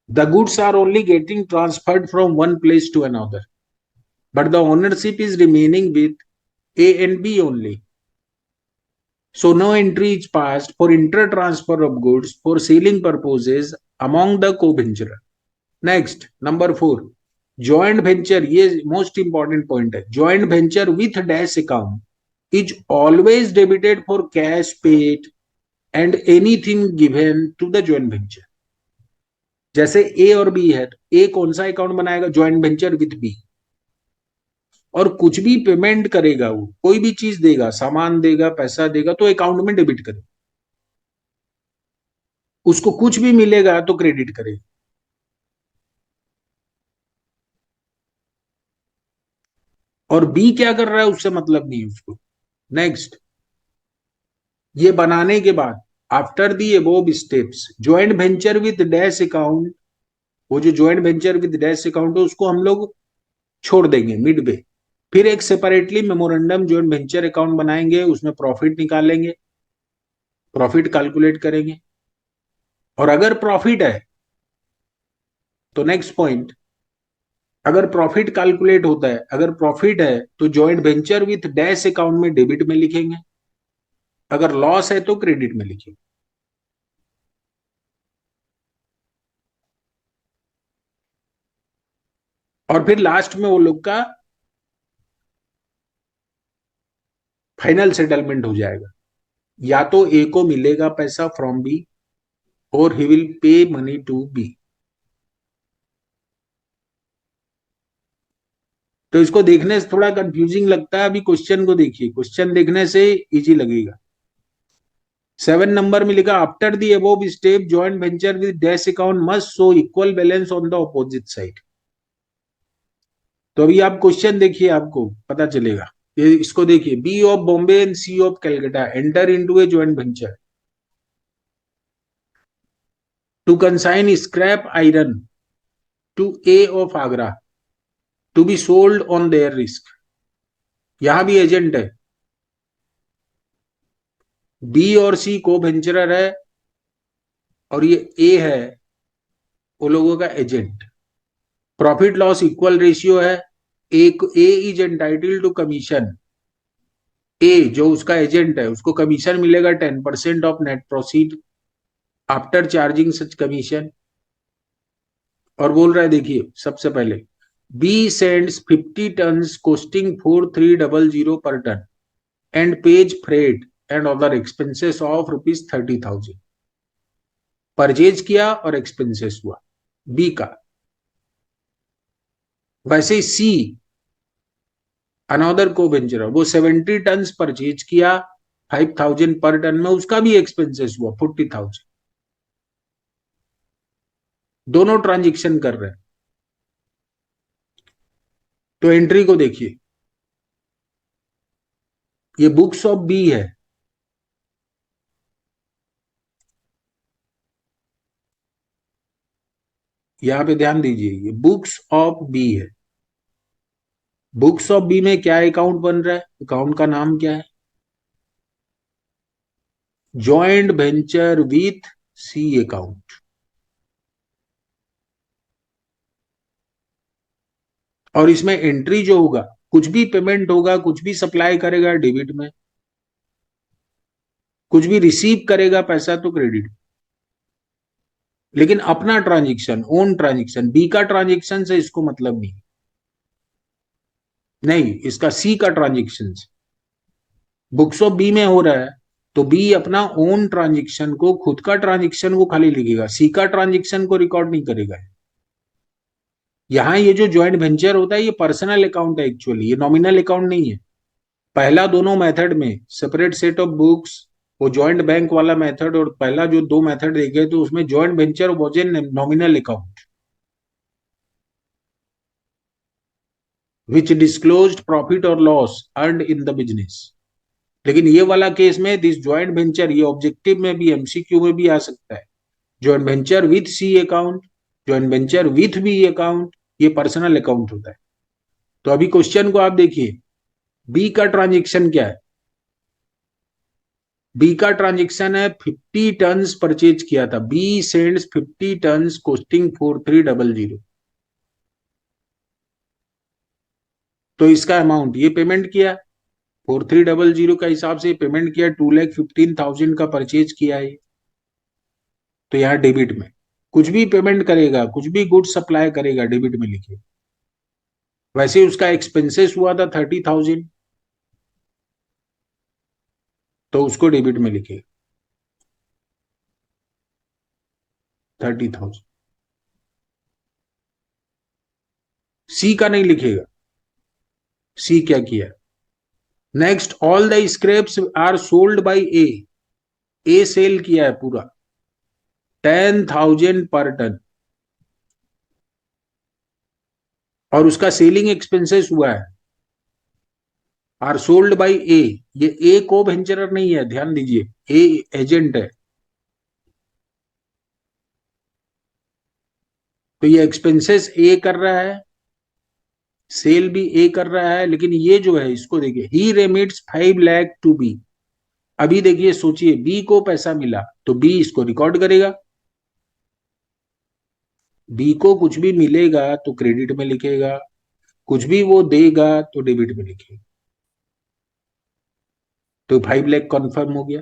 S1: The goods are only getting transferred from one place to another, but the ownership is remaining with A and B only. So no entry is passed for inter-transfer of goods for selling purposes among the co-venturer. Next, number 4, joint venture. ये most important point है. Joint venture with dash account is always debited for cash paid and anything given to the joint venture. जैसे A और B है, तो ए कौन सा account बनाएगा? Joint venture with B. और कुछ भी पेमेंट करेगा, वो कोई भी चीज देगा, सामान देगा, पैसा देगा, तो अकाउंट में डेबिट करेगा। उसको कुछ भी मिलेगा तो क्रेडिट करेगा। और बी क्या कर रहा है उससे मतलब नहीं है उसको। नेक्स्ट, ये बनाने के बाद, after the above steps joint venture with dash account, वो जो joint venture with dash account है उसको हम लोग छोड़ देंगे मिड वे। फिर एक separately memorandum joint venture account बनाएंगे, उसमें प्रॉफिट निकालेंगे, प्रॉफिट कैलकुलेट करेंगे। और अगर प्रॉफिट है तो नेक्स्ट पॉइंट, अगर प्रॉफिट कैलकुलेट होता है, अगर प्रॉफिट है तो joint venture with dash account में डेबिट में लिखेंगे, अगर लॉस है तो क्रेडिट में लिखेंगे। और फिर लास्ट में वो लोग का फाइनल सेटलमेंट हो जाएगा। या तो ए को मिलेगा पैसा फ्रॉम बी, और he will pay money to B. तो इसको देखने से थोड़ा कंफ्यूजिंग लगता है, अभी क्वेश्चन को देखिए, क्वेश्चन देखने से इजी लगेगा। 7 नंबर में लिखा, after the above step joint venture with dash account must show equal balance on the opposite side. तो अभी आप क्वेश्चन देखिए, आपको पता चलेगा। ये इसको देखिए, B of Bombay and C of Calcutta enter into a joint venture to consign scrap iron to A of Agra to be sold on their risk. यहां भी एजेंट है, बी और सी को वेंचरर है, और ये ए है वो लोगों का agent. Profit loss equal ratio है, एक ए इज एंटाइटल टू कमीशन। ए जो उसका एजेंट है उसको कमीशन मिलेगा 10% of net proceed after charging such commission. और बोल रहा है देखिए, सबसे पहले B sends 50 ton costing 4300 per ton and pays freight and other expenses of ₹30,000। Purchase किया और एक्सपेंसेस हुआ बी का। वैसे ही सी अनदर को वेंचर, वो 70 टन परचेज किया 5,000 पर टन में, उसका भी एक्सपेंसेस हुआ 40,000। दोनों ट्रांजेक्शन कर रहे हैं। तो एंट्री को देखिए, ये बुक्स ऑफ बी है, यहां पे ध्यान दीजिए, ये बुक्स ऑफ बी है। बुक्स ऑफ बी में क्या अकाउंट बन रहा है? अकाउंट का नाम क्या है? Joint venture with C account. और इसमें एंट्री जो होगा, कुछ भी पेमेंट होगा, कुछ भी सप्लाई करेगा डेबिट में, कुछ भी रिसीव करेगा पैसा तो क्रेडिट। लेकिन अपना ट्रांजेक्शन, ओन ट्रांजेक्शन, बी का ट्रांजेक्शन से इसको मतलब नहीं, नहीं इसका सी का ट्रांजेक्शन बुक्स ऑफ बी में हो रहा है, तो बी अपना ओन ट्रांजेक्शन को, खुद का ट्रांजेक्शन को खाली लिखेगा, सी का ट्रांजेक्शन को रिकॉर्ड नहीं करेगा। यहाँ ये जो ज्वाइंट वेंचर होता है ये पर्सनल अकाउंट है एक्चुअली, ये नॉमिनल अकाउंट नहीं है। पहला दोनों मेथड में सेपरेट सेट ऑफ बुक्स, वो ज्वाइंट बैंक वाला मेथड, और पहला जो दो मेथड देखे तो उसमें joint venture was a nominal account which disclosed profit और loss earned in the business. लेकिन ये वाला केस में दिस ज्वाइंट वेंचर, ये ऑब्जेक्टिव में भी एमसीक्यू में भी आ सकता है, joint venture with C account, joint venture with B account, ये पर्सनल अकाउंट होता है। तो अभी क्वेश्चन को आप देखिए, बी का ट्रांजेक्शन क्या है? बी का ट्रांजेक्शन है 50 टन परचेज किया था, बी सेंड्स 50 टन कोस्टिंग 4300। तो इसका अमाउंट ये पेमेंट किया 4300 का हिसाब से पेमेंट किया, 2,15,000 का परचेज किया है। तो यहाँ डेबिट में कुछ भी पेमेंट करेगा, कुछ भी गुड्स सप्लाई करेगा डेबिट में लिखिए। वैसे उसका एक्सपेंसेस हुआ था 30,000, तो उसको डेबिट में लिखेगा 30,000। सी का नहीं लिखेगा। सी क्या किया? Next, all the scraps are sold by A. A sale किया है पूरा 10,000 पर टन, और उसका सेलिंग एक्सपेंसेस हुआ है आर सोल्ड बाई ए। ये ए को वेंचरर नहीं है, ध्यान दीजिए, ए एजेंट है। तो ये एक्सपेंसेस ए कर रहा है, सेल भी ए कर रहा है, लेकिन ये जो है इसको देखिए, ही रेमिट्स 5 लाख टू बी। अभी देखिए, सोचिए, बी को पैसा मिला तो बी इसको रिकॉर्ड करेगा। बी को कुछ भी मिलेगा तो क्रेडिट में लिखेगा, कुछ भी वो देगा तो डेबिट में लिखेगा। तो 5 लाख कॉन्फर्म हो गया।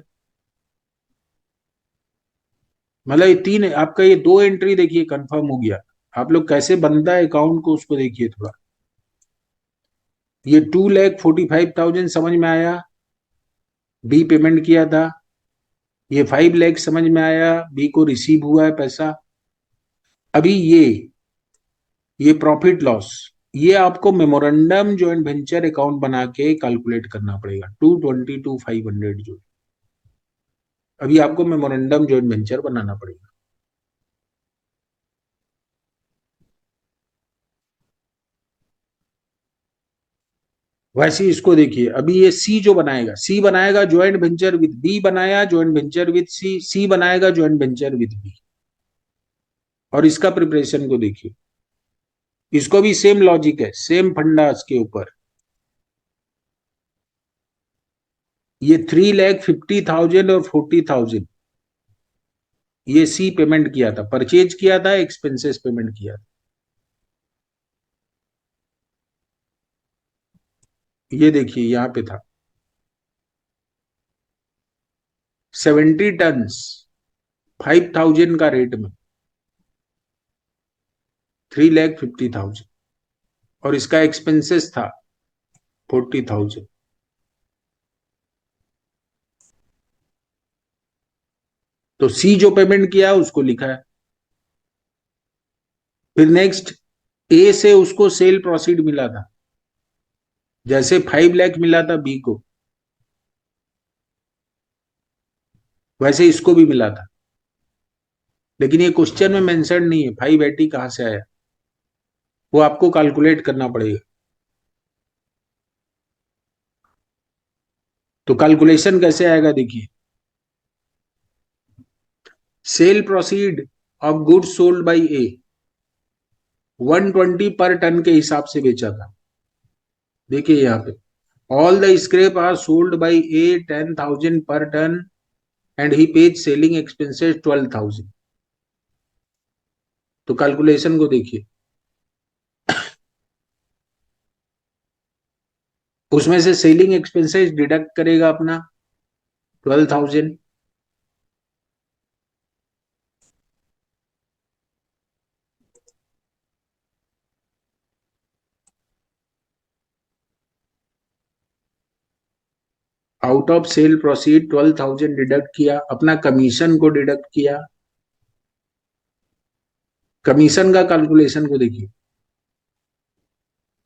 S1: मतलब ये तीन, आपका ये दो एंट्री देखिए कंफर्म हो गया। आप लोग कैसे बनता है अकाउंट को उसको देखिए थोड़ा। ये 2,45,000 समझ में आया, बी पेमेंट किया था। ये 5 लाख समझ में आया, बी को रिसीव हुआ है पैसा। अभी ये प्रॉफिट लॉस, ये आपको मेमोरेंडम जॉइंट वेंचर अकाउंट बना के कैलकुलेट करना पड़ेगा, 222,500 जो। अभी आपको मेमोरेंडम जॉइंट वेंचर बनाना पड़ेगा। वैसे ही इसको देखिए, अभी ये सी जो बनाएगा, सी बनाएगा ज्वाइंट वेंचर विद बी, बनाया ज्वाइंट वेंचर विद सी, सी बनाएगा ज्वाइंट वेंचर विद बी। और इसका प्रिपरेशन को देखिए, इसको भी सेम लॉजिक है, सेम फंडा इसके ऊपर। ये 3,50,000 और 40,000 ये सी पेमेंट किया था, परचेज किया था, एक्सपेंसेस पेमेंट किया था। ये देखिए यहां पे था 70 टन्स, 5,000 का रेट में, 3,50,000, और इसका एक्सपेंसेस था 40,000। तो सी जो पेमेंट किया उसको लिखा है। फिर नेक्स्ट, ए से उसको सेल प्रोसीड मिला था, जैसे 5 लाख मिला था बी को, वैसे इसको भी मिला था। लेकिन ये क्वेश्चन में मेंशन नहीं है 580 कहां से आया, वो आपको कैलकुलेट करना पड़ेगा। तो कैलकुलेशन कैसे आएगा देखिए, sale proceed of goods sold by A 120 per ton के हिसाब से बेचा था। देखिए यहाँ पे, all the scrap are sold by A 10,000 per ton and he pays selling expenses 12,000। तो कैलकुलेशन को देखिए, उसमें से सेलिंग एक्सपेंसेस डिडक्ट करेगा अपना 12,000। Out of cell proceed 12,000 deduct किया, अपना कमीशन को डिडक्ट किया। कमीशन का कैलकुलेशन को देखिए,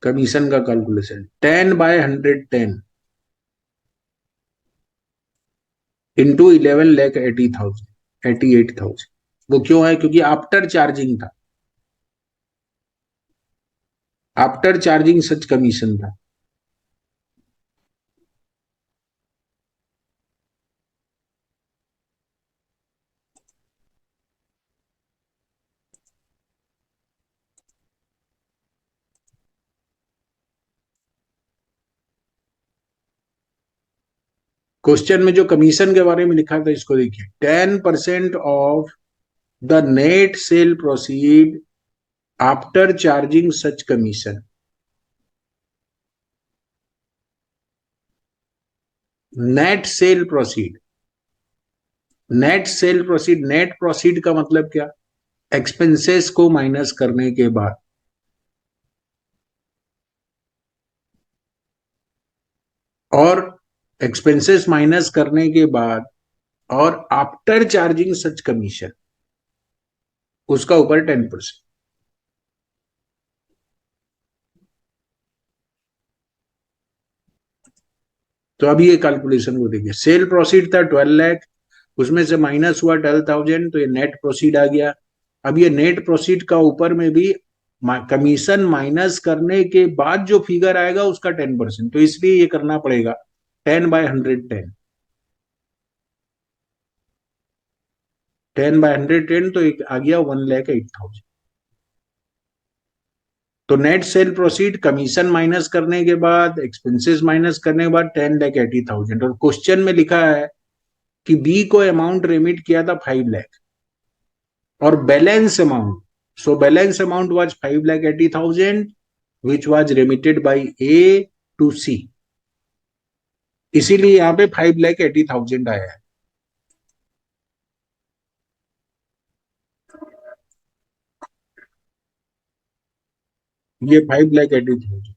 S1: कमीशन का कैलकुलेशन 10/110 इंटू 11,80,000, 88,000। वो क्यों है? क्योंकि आफ्टर चार्जिंग था, आफ्टर चार्जिंग सच कमीशन था। क्वेश्चन में जो कमीशन के बारे में लिखा था इसको देखिए, 10% of the net cell proceed after charging such commission. Net cell proceed, net cell proceed, net proceed का मतलब क्या? एक्सपेंसेस को माइनस करने के बाद। और एक्सपेंसेस माइनस करने के बाद और आफ्टर चार्जिंग सच कमीशन, उसका ऊपर 10%। तो अभी ये कैलकुलेशन को देखिए, सेल प्रोसीड था 12 लाख, उसमें से माइनस हुआ 12,000, तो ये नेट प्रोसीड आ गया। अब ये नेट प्रोसीड का ऊपर में भी कमीशन माइनस करने के बाद जो फिगर आएगा उसका 10%, तो इसलिए ये करना पड़ेगा 10/110। 10/110 तो एक आ गया 1,08,000। तो net cell proceed commission minus करने के बाद, एक्सपेंसेस माइनस करने के बाद 10,80,000। और क्वेश्चन में लिखा है कि बी को अमाउंट रेमिट किया था 5 लाख, और balance amount, so balance amount was 5,80,000 which was remitted by A to C, इसीलिए यहाँ पे 5,80,000 आया है। ये 5,80,000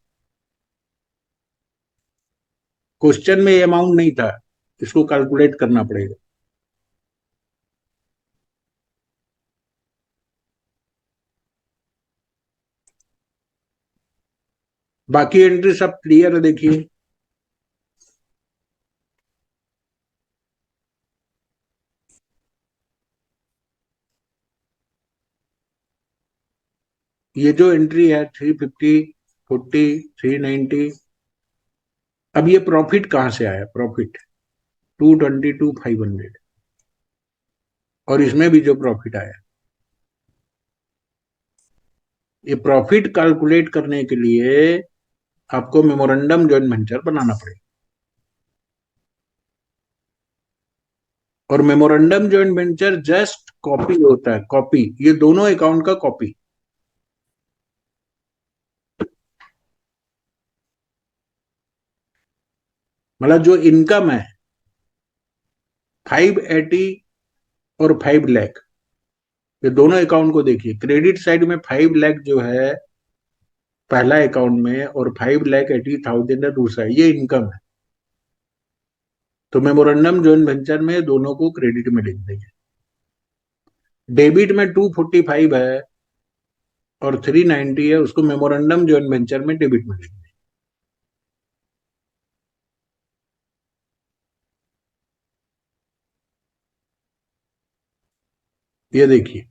S1: क्वेश्चन में ये अमाउंट नहीं था, इसको कैलकुलेट करना पड़ेगा। बाकी एंट्री सब क्लियर है, देखिए। ये जो एंट्री है 350, 40, 390, अब ये प्रॉफिट कहां से आया? प्रॉफिट 222,500, और इसमें भी जो प्रॉफिट आया, ये प्रॉफिट कैलकुलेट करने के लिए आपको मेमोरेंडम जॉइंट वेंचर बनाना पड़ेगा। और memorandum joint venture just copy होता है, कॉपी, ये दोनों अकाउंट का कॉपी। मतलब जो इनकम है 580 और 5 लाख, ये दोनों अकाउंट को देखिए। क्रेडिट साइड में 5 लाख जो है पहला अकाउंट में, और 5,80,000 है दूसरा, ये इनकम है। तो मेमोरेंडम जॉइंट वेंचर में दोनों को क्रेडिट में लिख देंगे। डेबिट में 245 है और 390 है, उसको मेमोरेंडम जॉइंट वेंचर में डेबिट में लिख देंगे। ये देखिए,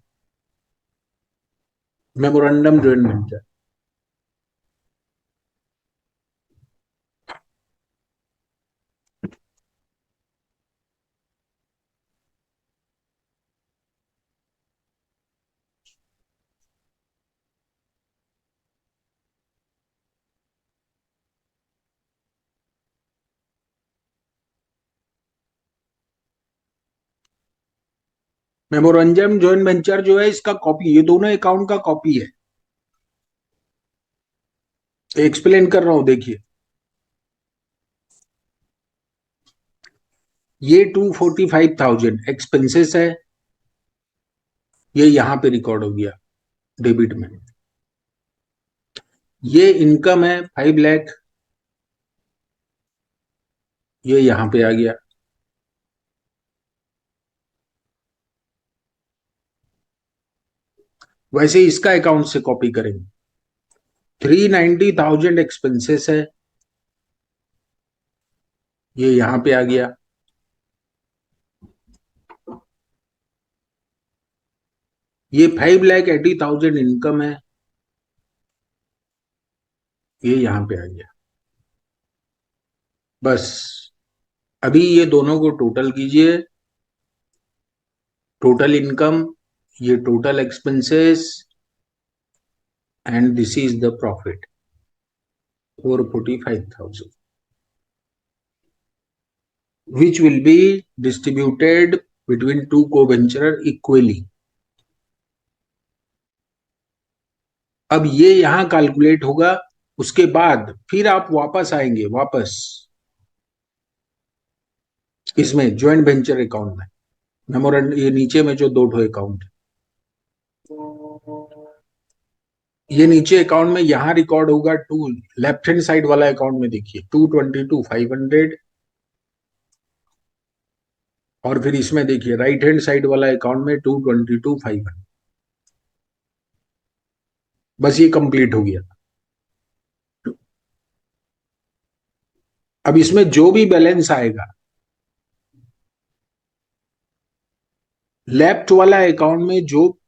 S1: memorandum joint venture. Memorandum joint venture जो है इसका कॉपी, ये दोनों अकाउंट का कॉपी है। एक्सप्लेन कर रहा हूं, देखिए। ये 245,000 एक्सपेंसेस है, ये यहां पे रिकॉर्ड हो गया डेबिट में। ये इनकम है 5 लाख, ये यहां पे आ गया। वैसे इसका अकाउंट से कॉपी करेंगे। 390,000 एक्सपेंसेस है, ये यहां पे आ गया। ये 5,80,000 इनकम है, ये यहां पे आ गया। बस अभी ये दोनों को टोटल कीजिए, टोटल इनकम, ये total expenses, and this is the profit 445,000, which will be distributed between two co-venturer equally। अब ये यहां कैलकुलेट होगा, उसके बाद फिर आप वापस आएंगे, वापस इसमें ज्वाइंट वेंचर अकाउंट में, मेमोरेंड, ये नीचे में जो दो ठो अकाउंट, ये नीचे अकाउंट में यहां रिकॉर्ड होगा टू, लेफ्ट हैंड साइड वाला अकाउंट में देखिए 222,500, और फिर इसमें देखिए राइट हैंड साइड वाला अकाउंट में 222,500, बस ये कंप्लीट हो गया। अब इसमें जो भी बैलेंस आएगा लेफ्ट वाला अकाउंट में, जो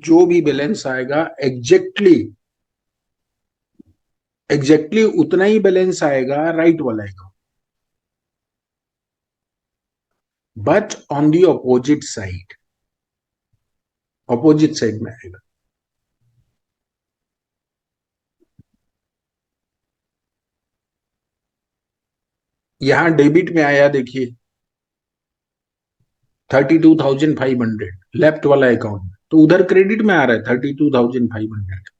S1: जो भी बैलेंस आएगा एग्जैक्टली उतना ही बैलेंस आएगा राइट वाला account, but on the opposite side में आएगा। यहां डेबिट में आया देखिए 32,500 लेफ्ट वाला अकाउंट में, तो उधर क्रेडिट में आ रहा है 32,500।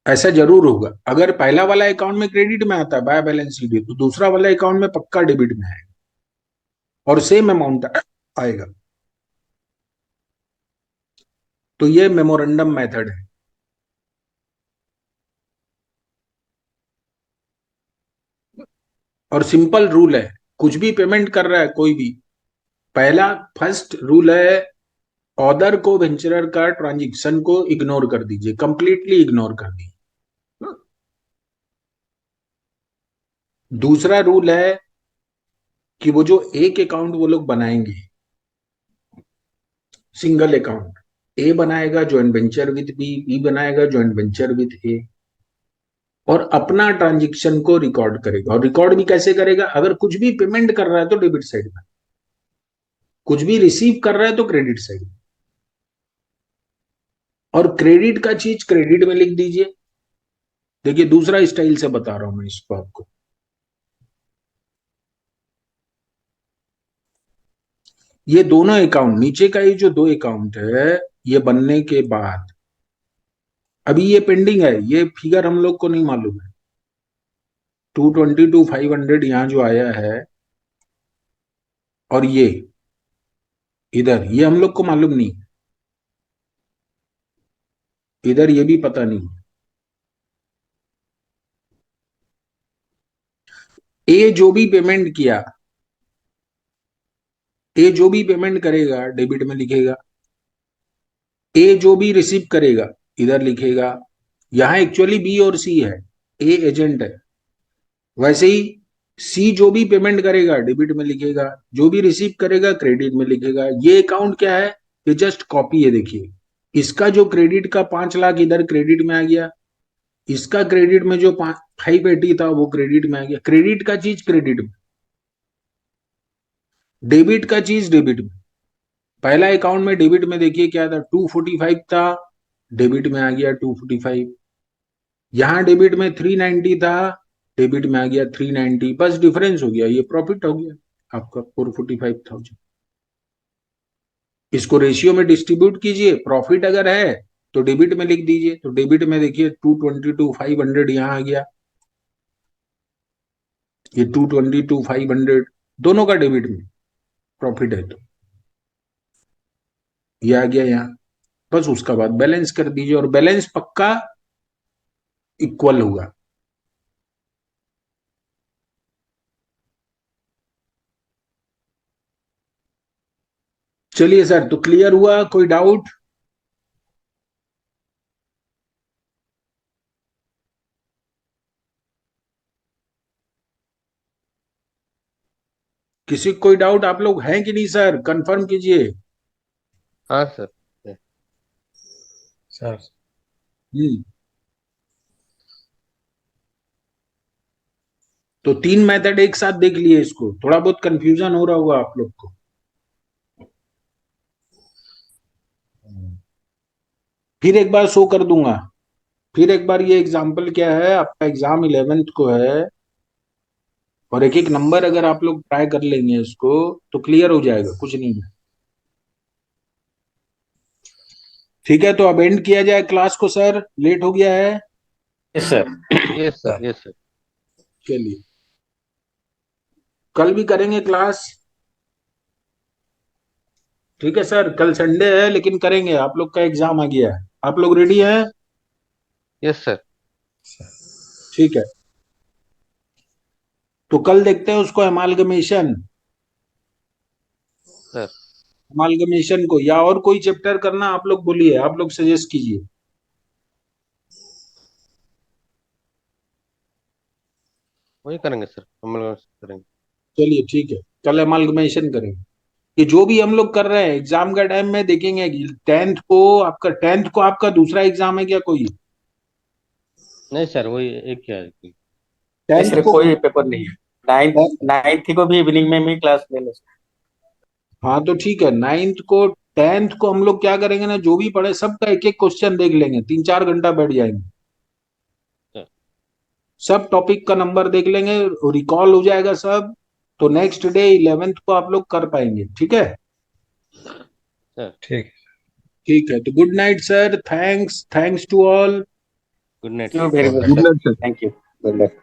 S1: ऐसा जरूर होगा, अगर पहला वाला अकाउंट में क्रेडिट में आता है बाय बैलेंस शीट, तो दूसरा वाला अकाउंट में पक्का डेबिट में आएगा और सेम अमाउंट आएगा। तो ये मेमोरेंडम मेथड है। और सिंपल रूल है, कुछ भी पेमेंट कर रहा है कोई भी, पहला फर्स्ट रूल है ऑर्डर को वेंचरर का ट्रांजेक्शन को इग्नोर कर दीजिए, कंप्लीटली इग्नोर कर दीजिए। दूसरा रूल है कि वो जो एक अकाउंट वो लोग बनाएंगे, सिंगल अकाउंट, ए बनाएगा joint venture with B, B बनाएगा ज्वाइंट वेंचर विद ए, और अपना ट्रांजेक्शन को रिकॉर्ड करेगा। और रिकॉर्ड भी कैसे करेगा, अगर कुछ भी पेमेंट कर रहा है तो डेबिट साइड में, कुछ भी रिसीव कर रहा है तो क्रेडिट साइड में, और क्रेडिट का चीज क्रेडिट में लिख दीजिए। देखिए दूसरा स्टाइल से बता रहा हूं मैं इसको आपको। ये दोनों अकाउंट, नीचे का ये जो दो अकाउंट है, ये बनने के बाद अभी ये पेंडिंग है, ये फिगर हम लोग को नहीं मालूम है। 222,500 यहां जो आया है, और ये इधर, ये हम लोग को मालूम नहीं, इधर ये भी पता नहीं। ए जो भी पेमेंट किया, ए जो भी पेमेंट करेगा डेबिट में लिखेगा, ए जो भी रिसीव करेगा इधर लिखेगा। यहां एक्चुअली बी और सी है, ए एजेंट है, वैसे ही सी जो भी पेमेंट करेगा डेबिट में लिखेगा, जो भी रिसीव करेगा क्रेडिट में लिखेगा। ये अकाउंट क्या है, ये जस्ट कॉपी है। देखिए इसका जो क्रेडिट का 5 लाख इधर क्रेडिट में आ गया, इसका क्रेडिट में जो 580 था वो क्रेडिट में आ गया। क्रेडिट का चीज क्रेडिट में, डेबिट का चीज डेबिट में। पहला अकाउंट में डेबिट में देखिए क्या था, 245 था, डेबिट में आ गया 245। यहां डेबिट में 390 था, डेबिट में आ गया 390, बस डिफरेंस हो गया, ये प्रॉफिट हो गया आपका 445,000। इसको रेशियो में डिस्ट्रीब्यूट कीजिए, प्रॉफिट अगर है तो डेबिट में लिख दीजिए। तो डेबिट में देखिए 222,500 यहां आ गया, ये 222,500 दोनों का डेबिट में प्रॉफिट है, तो ये आ गया यहाँ। बस उसका बाद बैलेंस कर दीजिए, और बैलेंस पक्का इक्वल होगा। चलिए सर, तो क्लियर हुआ, कोई डाउट? किसी को कोई डाउट आप लोग हैं कि नहीं सर, कंफर्म कीजिए।
S3: हाँ सर।
S4: सर
S1: हम्म। तो 3 मेथड एक साथ देख लिए, इसको थोड़ा बहुत कंफ्यूजन हो रहा होगा आप लोग को। फिर एक बार शो कर दूंगा, फिर एक बार। ये एग्जाम्पल क्या है, आपका एग्जाम 11th को है, और एक एक नंबर अगर आप लोग ट्राई कर लेंगे इसको तो क्लियर हो जाएगा, कुछ नहीं है। ठीक है, तो अब एंड किया जाए क्लास को सर, लेट हो गया है।
S2: Yes sir.
S3: Yes sir, yes sir.
S1: चलिए, कल भी करेंगे क्लास। ठीक है सर, कल संडे है लेकिन करेंगे, आप लोग का एग्जाम आ गया है, आप लोग रेडी हैं?
S3: Yes sir.
S1: ठीक है। तो कल देखते हैं उसको, एमालगमेशन
S3: सर
S1: अमालगमेशन को, या और कोई चैप्टर करना आप लोग बोलिए, आप लोग सजेस्ट कीजिए।
S3: वही करेंगे सर, हम लोग करेंगे।
S1: चलिए ठीक है, कल अमालगमेशन करेंगे। ये जो भी हम लोग कर रहे हैं एग्जाम का टाइम में देखेंगे कि टेंथ को आपका दूसरा एग्जाम है क्या कोई?
S3: नहीं सर, वही एक क्या है कि
S4: नहीं
S1: टेंथ
S4: सर,
S1: को,
S4: कोई पेपर नहीं है। नाइन्थ को भी इवनिंग में भी क्लास ले लो।
S1: हाँ तो ठीक है, नाइन्थ को, टेंथ को हम लोग क्या करेंगे ना, जो भी पढ़े सबका एक एक क्वेश्चन देख लेंगे, 3-4 घंटा बैठ जाएंगे,
S3: सर।
S1: सब टॉपिक का नंबर देख लेंगे, रिकॉल हो जाएगा सब। तो नेक्स्ट डे 11th को आप लोग कर पाएंगे, ठीक है?
S3: सर
S4: ठीक।
S1: ठीक है, तो good night sir, thanks, thanks to all.
S3: Good night
S4: thank you
S3: sir.
S4: Very much
S5: good
S4: sir.
S5: Night sir.
S4: Thank you. Good night.